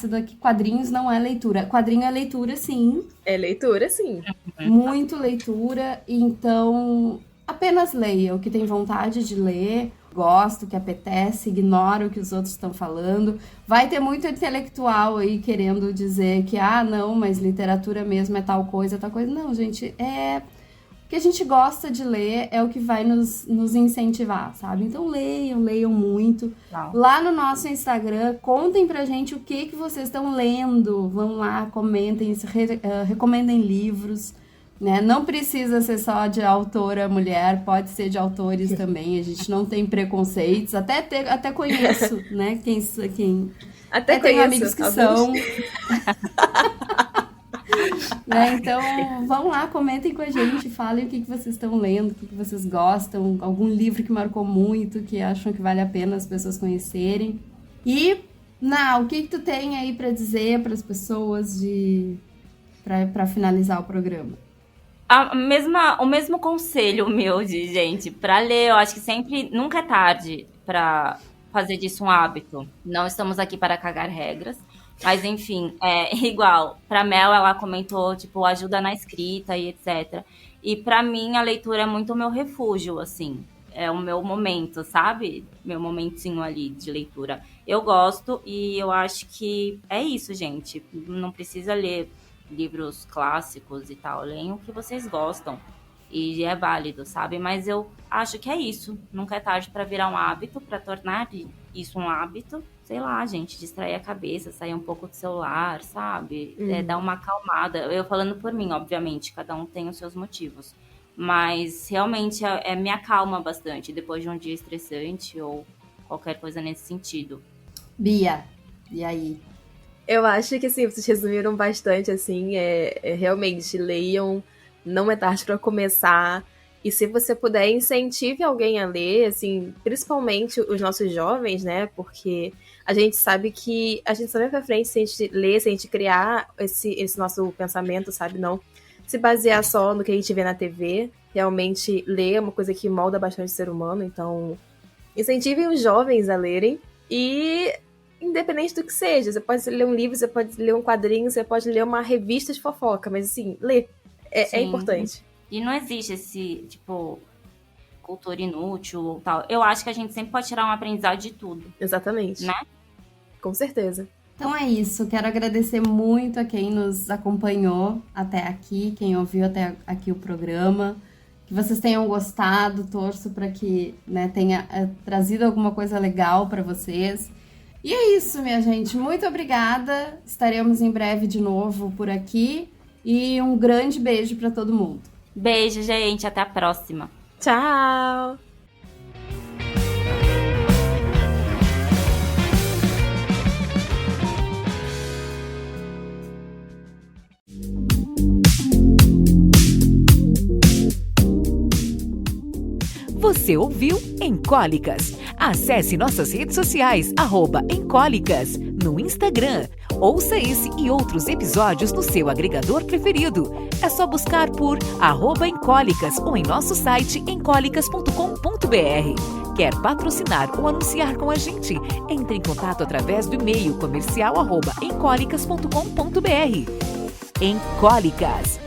daqui, quadrinhos não é leitura. Quadrinho é leitura, sim. É leitura, sim. Muito leitura, então apenas leia o que tem vontade de ler, gosta, o que apetece, ignora o que os outros estão falando. Vai ter muito intelectual aí querendo dizer que, não, mas literatura mesmo é tal coisa. Não, gente, o que a gente gosta de ler é o que vai nos incentivar, sabe? Então leiam muito. Não. Lá no nosso Instagram, contem pra gente o que vocês estão lendo. Vão lá, comentem, recomendem livros, né? Não precisa ser só de autora mulher, pode ser de autores também. A gente não tem preconceitos. Até conheço, né? Quem Até tenho conheço amigos que alguns. são. Né? Então, vão lá, comentem com a gente, falem o que vocês estão lendo, o que vocês gostam, algum livro que marcou muito, que acham que vale a pena as pessoas conhecerem. E, o que tu tem aí pra dizer para as pessoas para finalizar o programa? O mesmo conselho humilde, gente, pra ler, eu acho que nunca é tarde pra fazer disso um hábito. Não estamos aqui para cagar regras. Mas, enfim, igual, pra Mel, ela comentou, tipo, ajuda na escrita e etc. E pra mim, a leitura é muito o meu refúgio, assim. É o meu momento, sabe? Meu momentinho ali de leitura. Eu gosto e eu acho que é isso, gente. Não precisa ler livros clássicos e tal. Leiam o que vocês gostam. E é válido, sabe? Mas eu acho que é isso. Nunca é tarde pra virar um hábito, pra tornar isso um hábito. Sei lá, gente, distrair a cabeça, sair um pouco do celular, sabe? Dar uma acalmada. Eu falando por mim, obviamente, cada um tem os seus motivos. Mas realmente me acalma bastante depois de um dia estressante ou qualquer coisa nesse sentido. Bia, e aí? Eu acho que, assim, vocês resumiram bastante, assim, realmente, leiam, não é tarde pra começar. E se você puder, incentive alguém a ler, assim, principalmente os nossos jovens, né? Porque a gente sabe que a gente só vai pra frente se a gente ler, se a gente criar esse nosso pensamento, sabe? Não se basear só no que a gente vê na TV. Realmente, ler é uma coisa que molda bastante o ser humano. Então, incentivem os jovens a lerem. E, independente do que seja, você pode ler um livro, você pode ler um quadrinho, você pode ler uma revista de fofoca. Mas, assim, ler é importante. E não existe esse, tipo, cultura inútil ou tal. Eu acho que a gente sempre pode tirar um aprendizado de tudo. Exatamente. Né? Com certeza. Então é isso. Quero agradecer muito a quem nos acompanhou até aqui, quem ouviu até aqui o programa. Que vocês tenham gostado. Torço para que, né, tenha trazido alguma coisa legal para vocês. E é isso, minha gente. Muito obrigada. Estaremos em breve de novo por aqui. E um grande beijo para todo mundo. Beijo, gente. Até a próxima. Tchau! Você ouviu Encólicas. Acesse nossas redes sociais, @Encólicas, no Instagram. Ouça esse e outros episódios no seu agregador preferido. É só buscar por @Encólicas ou em nosso site encólicas.com.br. Quer patrocinar ou anunciar com a gente? Entre em contato através do e-mail comercial @encólicas.com.br. Encólicas.